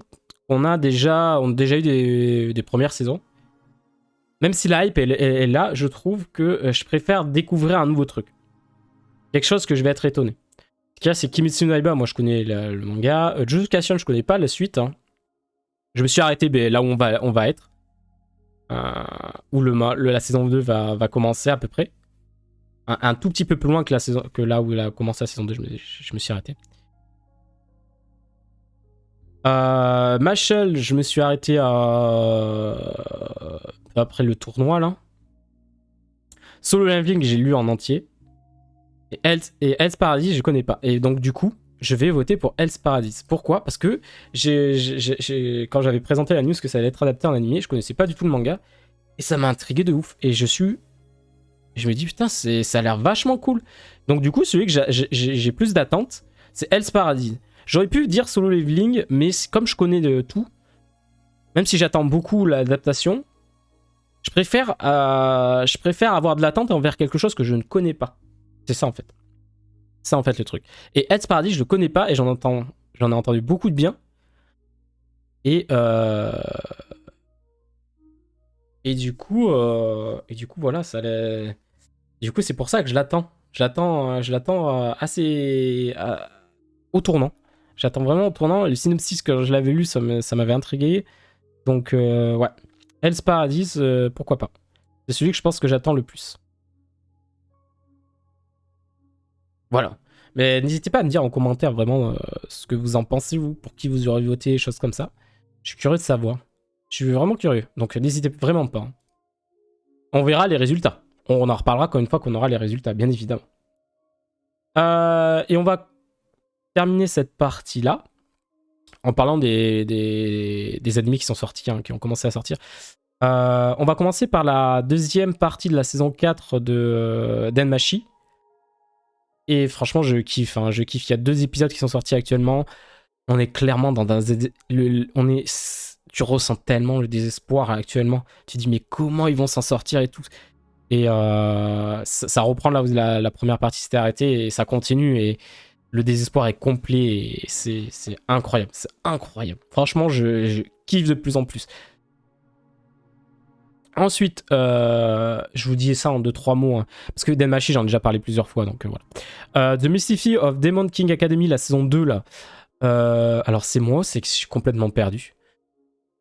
qu'on a déjà eu des premières saisons. Même si la hype est là, je trouve que je préfère découvrir un nouveau truc. Quelque chose que je vais être étonné. Ce qu'il y a, c'est Kimetsu no Yaiba, moi je connais le manga. Jujutsu Kaisen, je connais pas la suite. Hein. Je me suis arrêté là où on va être. Où la saison 2 va commencer à peu près. Un tout petit peu plus loin que là où il a commencé la saison 2, je me suis arrêté. Mashle, je me suis arrêté après le tournoi là. Solo Leveling, j'ai lu en entier. Et Hell's Paradise, je connais pas. Et donc du coup, je vais voter pour Hell's Paradise. Pourquoi ? Parce que quand j'avais présenté la news que ça allait être adapté en animé, je connaissais pas du tout le manga. Et ça m'a intrigué de ouf. Et je me dis, putain, ça a l'air vachement cool. Donc du coup, celui que j'ai plus d'attente, c'est Hell's Paradise. J'aurais pu dire Solo Leveling, mais comme je connais de tout, même si j'attends beaucoup l'adaptation, je préfère avoir de l'attente envers quelque chose que je ne connais pas. C'est ça en fait. C'est ça en fait le truc. Et Hell's Paradise, je le connais pas et j'en ai entendu beaucoup de bien. Et du coup voilà, ça allait... Du coup, c'est pour ça que je l'attends. Je l'attends assez au tournant. J'attends vraiment au tournant. Le synopsis, quand je l'avais lu, ça m'avait intrigué. Donc, ouais. Hell's Paradise, pourquoi pas. C'est celui que je pense que j'attends le plus. Voilà. Mais n'hésitez pas à me dire en commentaire vraiment ce que vous en pensez, vous, pour qui vous aurez voté, choses comme ça. Je suis curieux de savoir. Je suis vraiment curieux. Donc, n'hésitez vraiment pas. Hein. On verra les résultats. On en reparlera quand une fois qu'on aura les résultats, bien évidemment. Et on va terminer cette partie-là en parlant des ennemis qui sont sortis, hein, qui ont commencé à sortir. On va commencer par la deuxième partie de la saison 4 de Denmachi. Et franchement, je kiffe. Hein, je kiffe. Il y a 2 épisodes qui sont sortis actuellement. On est clairement dans un... Tu ressens tellement le désespoir actuellement. Tu te dis, mais comment ils vont s'en sortir et tout. Et ça reprend là où la première partie s'était arrêtée et ça continue. Et le désespoir est complet. Et c'est incroyable. C'est incroyable. Franchement, je kiffe de plus en plus. Ensuite, je vous dis ça en 2-3 mots, hein, parce que Denmachi, j'en ai déjà parlé plusieurs fois, donc voilà. The Mystery of Demon King Academy, la saison 2, là. Alors, c'est moi, c'est que je suis complètement perdu.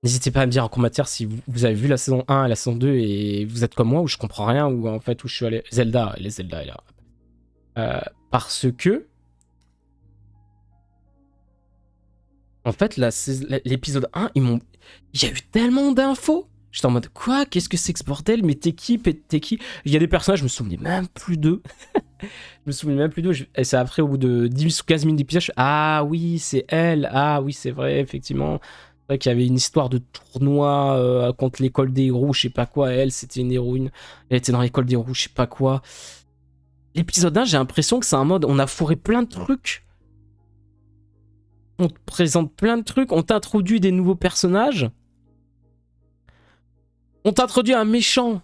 N'hésitez pas à me dire en commentaire si vous avez vu la saison 1 et la saison 2 et vous êtes comme moi, où je comprends rien, ou en fait, où je suis allé... Zelda est là. Parce que... En fait, l'épisode 1, il y a eu tellement d'infos. J'étais en mode, quoi? Qu'est-ce que c'est que ce bordel? Mais t'es qui? Il y a des personnages, je me souvenais même plus d'eux. Et c'est après, au bout de 10 ou 15 minutes d'épisode, ah oui, c'est elle. Ah oui, c'est vrai, effectivement. C'est vrai qu'il y avait une histoire de tournoi contre l'école des héros, je sais pas quoi. Elle, c'était une héroïne. Elle était dans l'école des héros, je sais pas quoi. L'épisode 1, j'ai l'impression que c'est un mode, on a fourré plein de trucs. On te présente plein de trucs. On t'introduit des nouveaux personnages. On t'introduit un méchant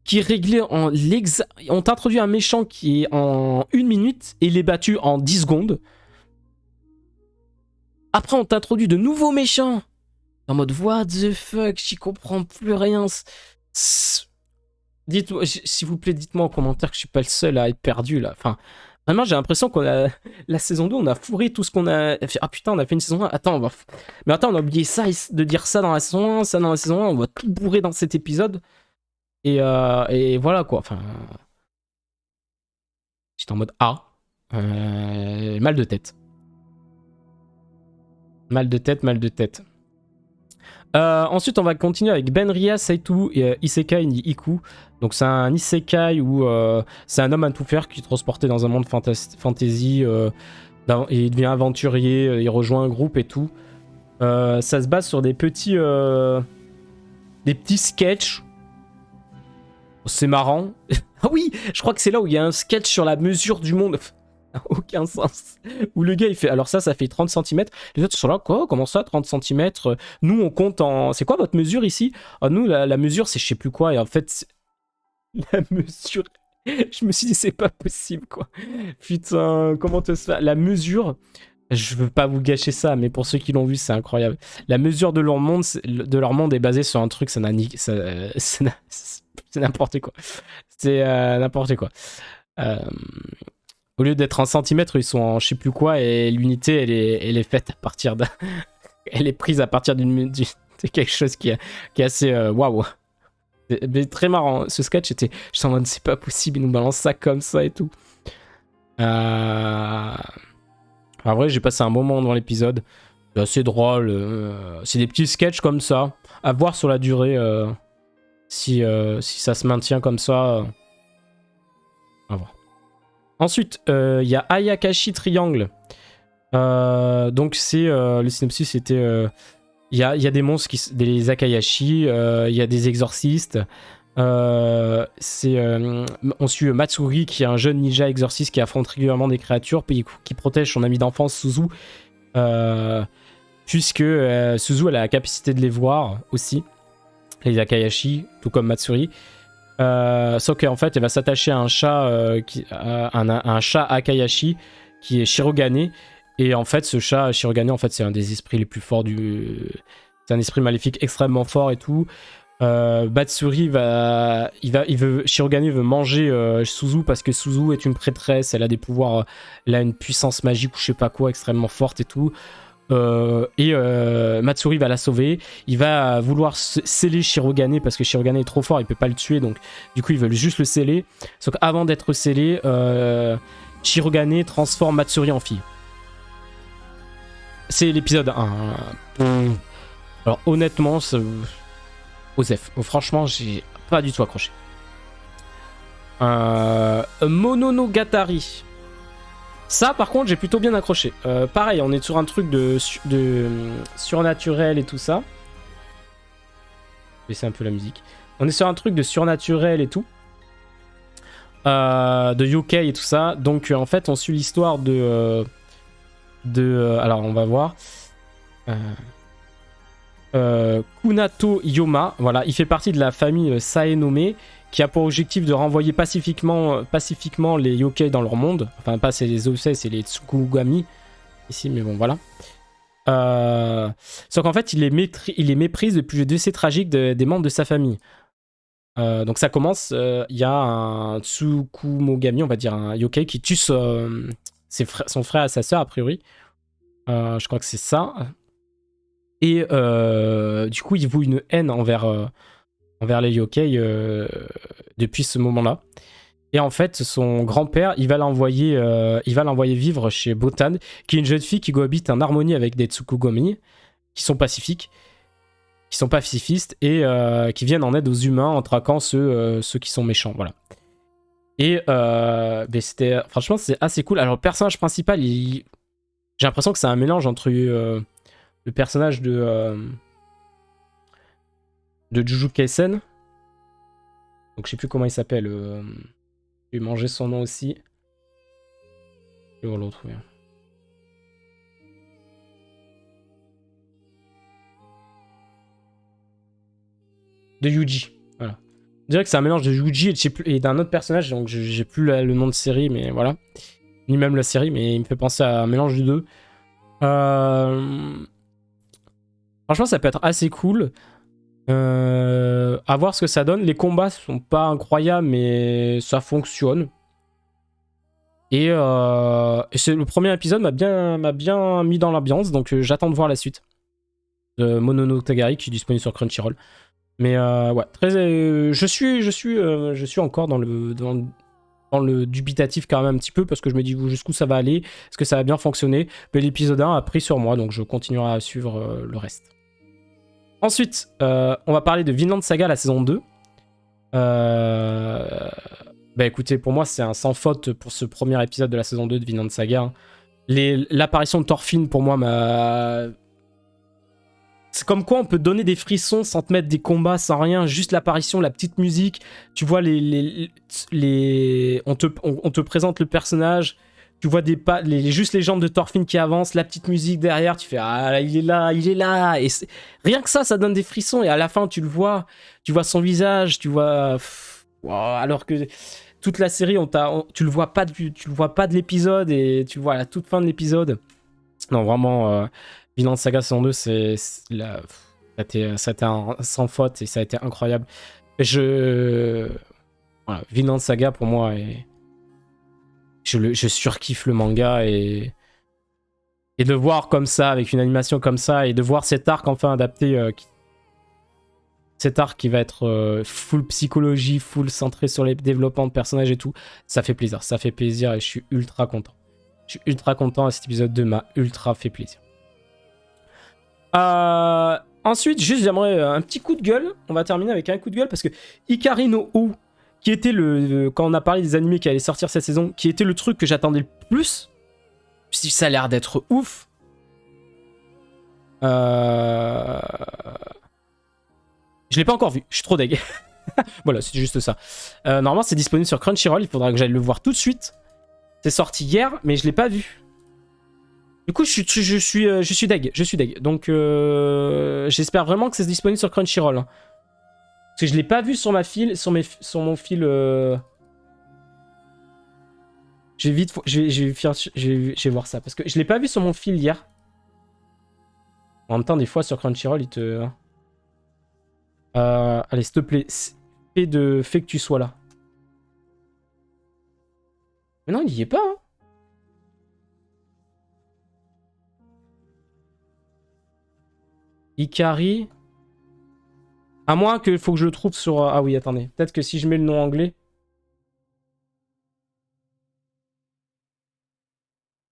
qui est réglé en l'exact. On t'introduit un méchant qui est en 1 minute et il est battu en 10 secondes. Après, on t'introduit de nouveaux méchants. En mode, what the fuck, j'y comprends plus rien. Dites-moi, s'il vous plaît, dites-moi en commentaire que je suis pas le seul à être perdu là. Enfin, vraiment, j'ai l'impression qu'on a. La saison 2, on a fourré tout ce qu'on a. Ah putain, on a fait une saison 1. Attends, on va. Mais attends, on a oublié ça, de dire ça dans la saison 1, ça dans la saison 1. On va tout bourrer dans cet épisode. Et voilà quoi. Enfin. J'étais en mode A. Mal de tête. Mal de tête, mal de tête. Ensuite, on va continuer avec Benria Saitu et Isekai ni Iku. Donc, c'est un Isekai où c'est un homme à tout faire qui est transporté dans un monde fantasy. Et il devient aventurier, il rejoint un groupe et tout. Ça se base sur des petits sketchs. C'est marrant. Ah oui, je crois que c'est là où il y a un sketch sur la mesure du monde. Aucun sens. Où le gars il fait, alors ça fait 30 cm. Les autres sont là, quoi? Comment ça, 30 cm? Nous on compte en. C'est quoi votre mesure ici? Ah, nous la mesure c'est je sais plus quoi. Et en fait, la mesure. Je me suis dit, c'est pas possible quoi. Putain, comment te se fait? La mesure. Je veux pas vous gâcher ça, mais pour ceux qui l'ont vu, c'est incroyable. La mesure de leur monde, est basée sur un truc, c'est n'importe quoi. C'est n'importe quoi. Au lieu d'être en centimètres, ils sont en je sais plus quoi, et l'unité, elle est faite à partir d'un. Elle est prise à partir de quelque chose qui est assez waouh. Mais très marrant. Ce sketch était. Je sens, c'est pas possible, ils nous balancent ça comme ça et tout. En vrai, j'ai passé un bon moment dans l'épisode. C'est assez drôle. C'est des petits sketchs comme ça. À voir sur la durée. Si ça se maintient comme ça. À voir. Ensuite, il y a Ayakashi Triangle. Donc, c'est le synopsis, c'était. Il y a des monstres, des Akayashi. Il y a des exorcistes. On suit Matsuri, qui est un jeune ninja exorciste qui affronte régulièrement des créatures, puis qui protège son ami d'enfance Suzu, puisque Suzu a la capacité de les voir aussi, les Akayashi, tout comme Matsuri. Sauf qu'en fait, elle va s'attacher à un chat, un chat Akayashi qui est Shirogane. Et en fait, ce chat Shirogane, en fait, c'est un des esprits les plus forts c'est un esprit maléfique extrêmement fort et tout. Matsuri Shirogane veut manger Suzu parce que Suzu est une prêtresse, elle a des pouvoirs, elle a une puissance magique ou je sais pas quoi extrêmement forte et tout. Matsuri va la sauver. Il va vouloir sceller Shirogane parce que Shirogane est trop fort, il peut pas le tuer, donc du coup ils veulent juste le sceller. Sauf qu'avant d'être scellé, Shirogane transforme Matsuri en fille. C'est l'épisode 1. Alors honnêtement, Osef, franchement j'ai pas du tout accroché. Mononogatari. Ça, par contre, j'ai plutôt bien accroché. Pareil, on est sur un truc de surnaturel et tout ça. Je vais baisser un peu la musique. On est sur un truc de surnaturel et tout. De yokai et tout ça. Donc, en fait, on suit l'histoire de alors, on va voir. Kunato Yoma. Voilà, il fait partie de la famille Saenome, qui a pour objectif de renvoyer pacifiquement les yokai dans leur monde. Enfin, pas c'est les Osei, c'est les Tsukugami ici, mais bon, voilà. Sauf qu'en fait, il les méprise depuis le décès tragique des membres de sa famille. Donc ça commence, il y a un Tsukumogami, on va dire un yokai, qui tue son frère et sa sœur, a priori. Je crois que c'est ça. Et du coup, il voue une haine envers les yokai depuis ce moment-là. Et en fait, son grand-père, il va l'envoyer vivre chez Botan, qui est une jeune fille qui cohabite en harmonie avec des Tsukugami, qui sont pacifiques, qui sont pacifistes, et qui viennent en aide aux humains en traquant ceux qui sont méchants. Voilà. Et franchement, c'est assez cool. Alors, le personnage principal, j'ai l'impression que c'est un mélange entre le personnage de Jujutsu Kaisen. Donc, je sais plus comment il s'appelle. Je vais manger son nom aussi. Je vais le retrouver. De Yuji. Voilà. dirait que c'est un mélange de Yuji et d'un autre personnage, donc j'ai plus le nom de série, mais voilà. Ni même la série, mais il me fait penser à un mélange du deux. Franchement, ça peut être assez cool. À voir ce que ça donne. Les combats sont pas incroyables, mais ça fonctionne. Et le premier épisode m'a bien mis dans l'ambiance, donc j'attends de voir la suite de Mononoke qui est disponible sur Crunchyroll. Mais ouais, je suis encore dans le dubitatif quand même un petit peu, parce que je me dis jusqu'où ça va aller, est-ce que ça va bien fonctionner. Mais l'épisode 1 a pris sur moi, donc je continuerai à suivre le reste. Ensuite, on va parler de Vinland Saga, la saison 2. Bah écoutez, pour moi, c'est un sans faute pour ce premier épisode de la saison 2 de Vinland Saga. L'apparition de Thorfinn, pour moi, c'est comme quoi on peut donner des frissons sans te mettre des combats, sans rien, juste l'apparition, la petite musique. Tu vois, on te présente le personnage, tu vois juste les jambes de Thorfinn qui avancent, la petite musique derrière, tu fais ah, il est là. Et rien que ça donne des frissons. Et à la fin, tu le vois, tu vois son visage, tu vois. Wow, alors que toute la série, tu le vois pas de l'épisode et tu le vois à la toute fin de l'épisode. Non, vraiment. Vinland Saga saison 2, ça a été un sans faute et ça a été incroyable. Voilà, Vinland Saga pour moi, je surkiffe le manga et de le voir comme ça, avec une animation comme ça, et de voir cet arc enfin adapté, cet arc qui va être full psychologie, full centré sur les développements de personnages et tout, ça fait plaisir et je suis ultra content. Et cet épisode 2 m'a ultra fait plaisir. Ensuite, juste j'aimerais un petit coup de gueule. On va terminer avec un coup de gueule parce que Hikari no Ou, qui était quand on a parlé des animés qui allaient sortir cette saison, qui était le truc que j'attendais le plus. Si ça a l'air d'être ouf. Je l'ai pas encore vu, je suis trop deg. Voilà, c'est juste ça. Normalement, c'est disponible sur Crunchyroll, il faudra que j'aille le voir tout de suite. C'est sorti hier, mais je l'ai pas vu. Du coup, je suis deg. Donc, j'espère vraiment que c'est disponible sur Crunchyroll. Hein. Parce que je l'ai pas vu sur mon fil. Je vais voir ça. Parce que je l'ai pas vu sur mon fil hier. En même temps, des fois, sur Crunchyroll, il te... allez, s'il te plaît, fais que tu sois là. Mais non, il y est pas. Hein. Hikari. À moins qu'il faut que je le trouve sur... Ah oui, attendez. Peut-être que si je mets le nom anglais...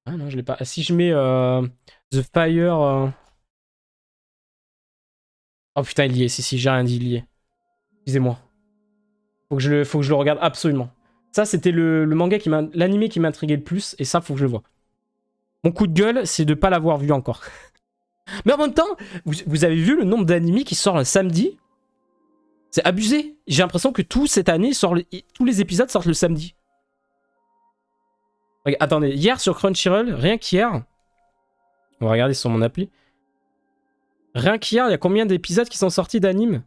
Ah non, je l'ai pas. Si je mets The Fire... Oh putain, il y est. Si, j'ai rien dit, il y est. Excusez-moi. Faut que je le regarde absolument. Ça, c'était le manga l'animé qui m'intriguait le plus. Et ça, faut que je le vois. Mon coup de gueule, c'est de pas l'avoir vu encore. Mais en même temps, vous avez vu le nombre d'animés qui sort un samedi? C'est abusé. J'ai l'impression que cette année, tous les épisodes sortent le samedi. Attendez, hier sur Crunchyroll, rien qu'hier, on va regarder sur mon appli. Rien qu'hier, il y a combien d'épisodes qui sont sortis d'anime?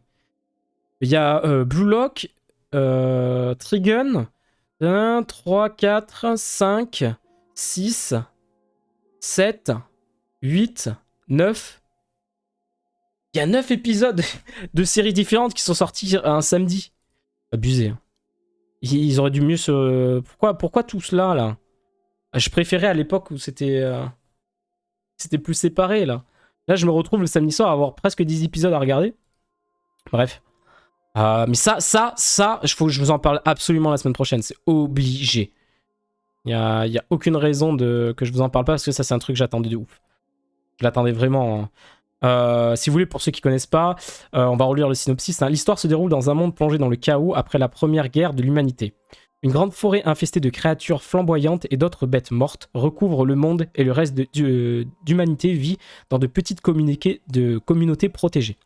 Il y a Blue Lock, Trigun, 1, 3, 4, 5, 6, 7, 8, 9. Il y a 9 épisodes de séries différentes qui sont sortis un samedi. Abusé. Hein. Ils auraient dû mieux se... Pourquoi tout cela, là? Je préférais à l'époque où c'était plus séparé, là. Là, je me retrouve le samedi soir à avoir presque 10 épisodes à regarder. Bref. Mais ça, il faut que je vous en parle absolument la semaine prochaine. C'est obligé. Il y a aucune raison que je vous en parle pas, parce que ça, c'est un truc que j'attendais de ouf. Je l'attendais vraiment. Si vous voulez, pour ceux qui connaissent pas, on va relire le synopsis. Hein. L'histoire se déroule dans un monde plongé dans le chaos après la première guerre de l'humanité. Une grande forêt infestée de créatures flamboyantes et d'autres bêtes mortes recouvre le monde et le reste d'humanité vit dans de petites communautés protégées.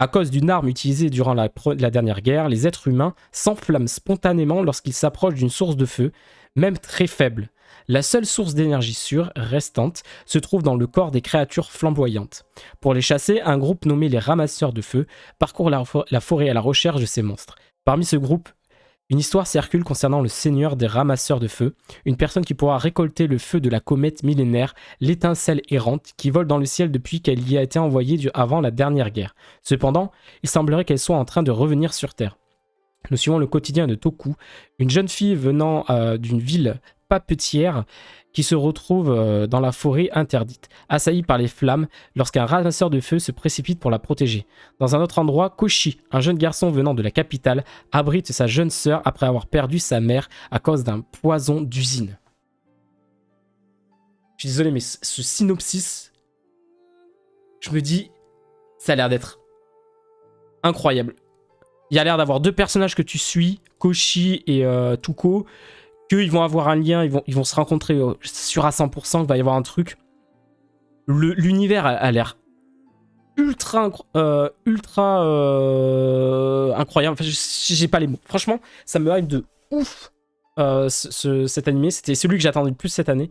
À cause d'une arme utilisée durant la dernière guerre, les êtres humains s'enflamment spontanément lorsqu'ils s'approchent d'une source de feu, même très faible. La seule source d'énergie sûre, restante, se trouve dans le corps des créatures flamboyantes. Pour les chasser, un groupe nommé les Ramasseurs de Feu parcourt la forêt à la recherche de ces monstres. Parmi ce groupe, une histoire circule concernant le seigneur des ramasseurs de feu, une personne qui pourra récolter le feu de la comète millénaire, l'étincelle errante, qui vole dans le ciel depuis qu'elle y a été envoyée avant la dernière guerre. Cependant, il semblerait qu'elle soit en train de revenir sur Terre. Nous suivons le quotidien de Toku, une jeune fille venant d'une ville papetière qui se retrouve dans la forêt interdite, assaillie par les flammes lorsqu'un ramasseur de feu se précipite pour la protéger. Dans un autre endroit, Koshi, un jeune garçon venant de la capitale, abrite sa jeune sœur après avoir perdu sa mère à cause d'un poison d'usine. Je suis désolé, mais ce synopsis, je me dis, ça a l'air d'être incroyable. Il y a l'air d'avoir deux personnages que tu suis, Koshi et Tuko, qu'ils vont avoir un lien, ils vont se rencontrer sûr à 100%, qu'il va y avoir un truc. L'univers a l'air ultra incroyable. Enfin, j'ai pas les mots. Franchement, ça me hype de ouf cet animé. C'était celui que j'attendais le plus cette année.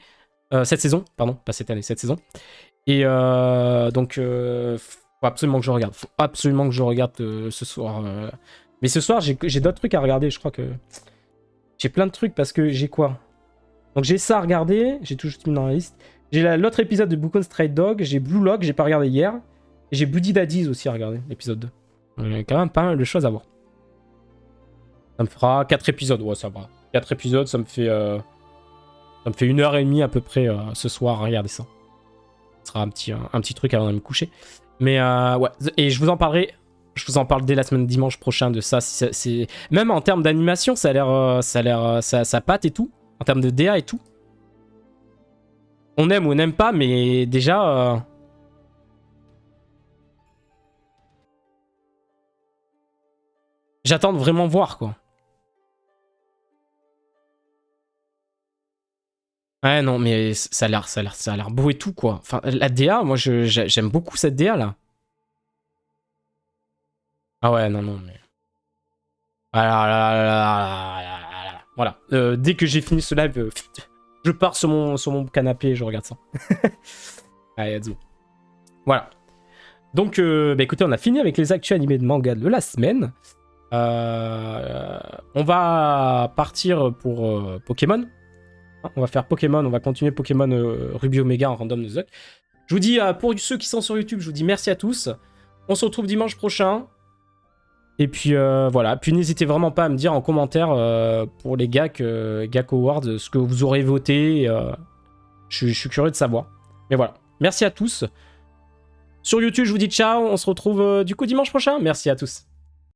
Cette saison, pardon, pas cette année, cette saison. Et donc, faut absolument que je regarde. Faut absolument que je regarde ce soir. Mais ce soir, j'ai d'autres trucs à regarder. Je crois que j'ai plein de trucs parce que j'ai quoi? Donc j'ai ça à regarder. J'ai tout juste mis dans la liste. J'ai l'autre épisode de Bukun Stray Dog. J'ai Blue Lock, j'ai pas regardé hier. Et j'ai Bloody Daddies aussi à regarder, l'épisode 2. Il y a quand même pas mal de choses à voir. Ça me fera 4 épisodes. Ouais, ça va. 4 épisodes, ça me fait 1h30 à peu près ce soir à regarder ça. Ce sera un petit truc avant de me coucher. Mais ouais, et je vous en parlerai. Je vous en parle dès la semaine dimanche prochain de ça. Même en termes d'animation, ça patte et tout. En termes de DA et tout. On aime ou on n'aime pas, mais déjà. J'attends de vraiment voir, quoi. Ouais, non, mais ça a l'air beau et tout, quoi. Enfin, la DA, moi, j'aime beaucoup cette DA, là. Ah ouais, non, mais... Voilà. Dès que j'ai fini ce live, je pars sur mon canapé et je regarde ça. Allez, let's go. Voilà. Donc, bah écoutez, on a fini avec les actus animés de manga de la semaine. On va partir pour Pokémon. On va faire Pokémon, on va continuer Pokémon Ruby Omega en random de Zuck. Je vous dis, pour ceux qui sont sur YouTube, je vous dis merci à tous. On se retrouve dimanche prochain. Et puis voilà, puis n'hésitez vraiment pas à me dire en commentaire pour les GAC Awards ce que vous aurez voté. Je suis curieux de savoir. Mais voilà, merci à tous. Sur YouTube, je vous dis ciao, on se retrouve du coup dimanche prochain. Merci à tous.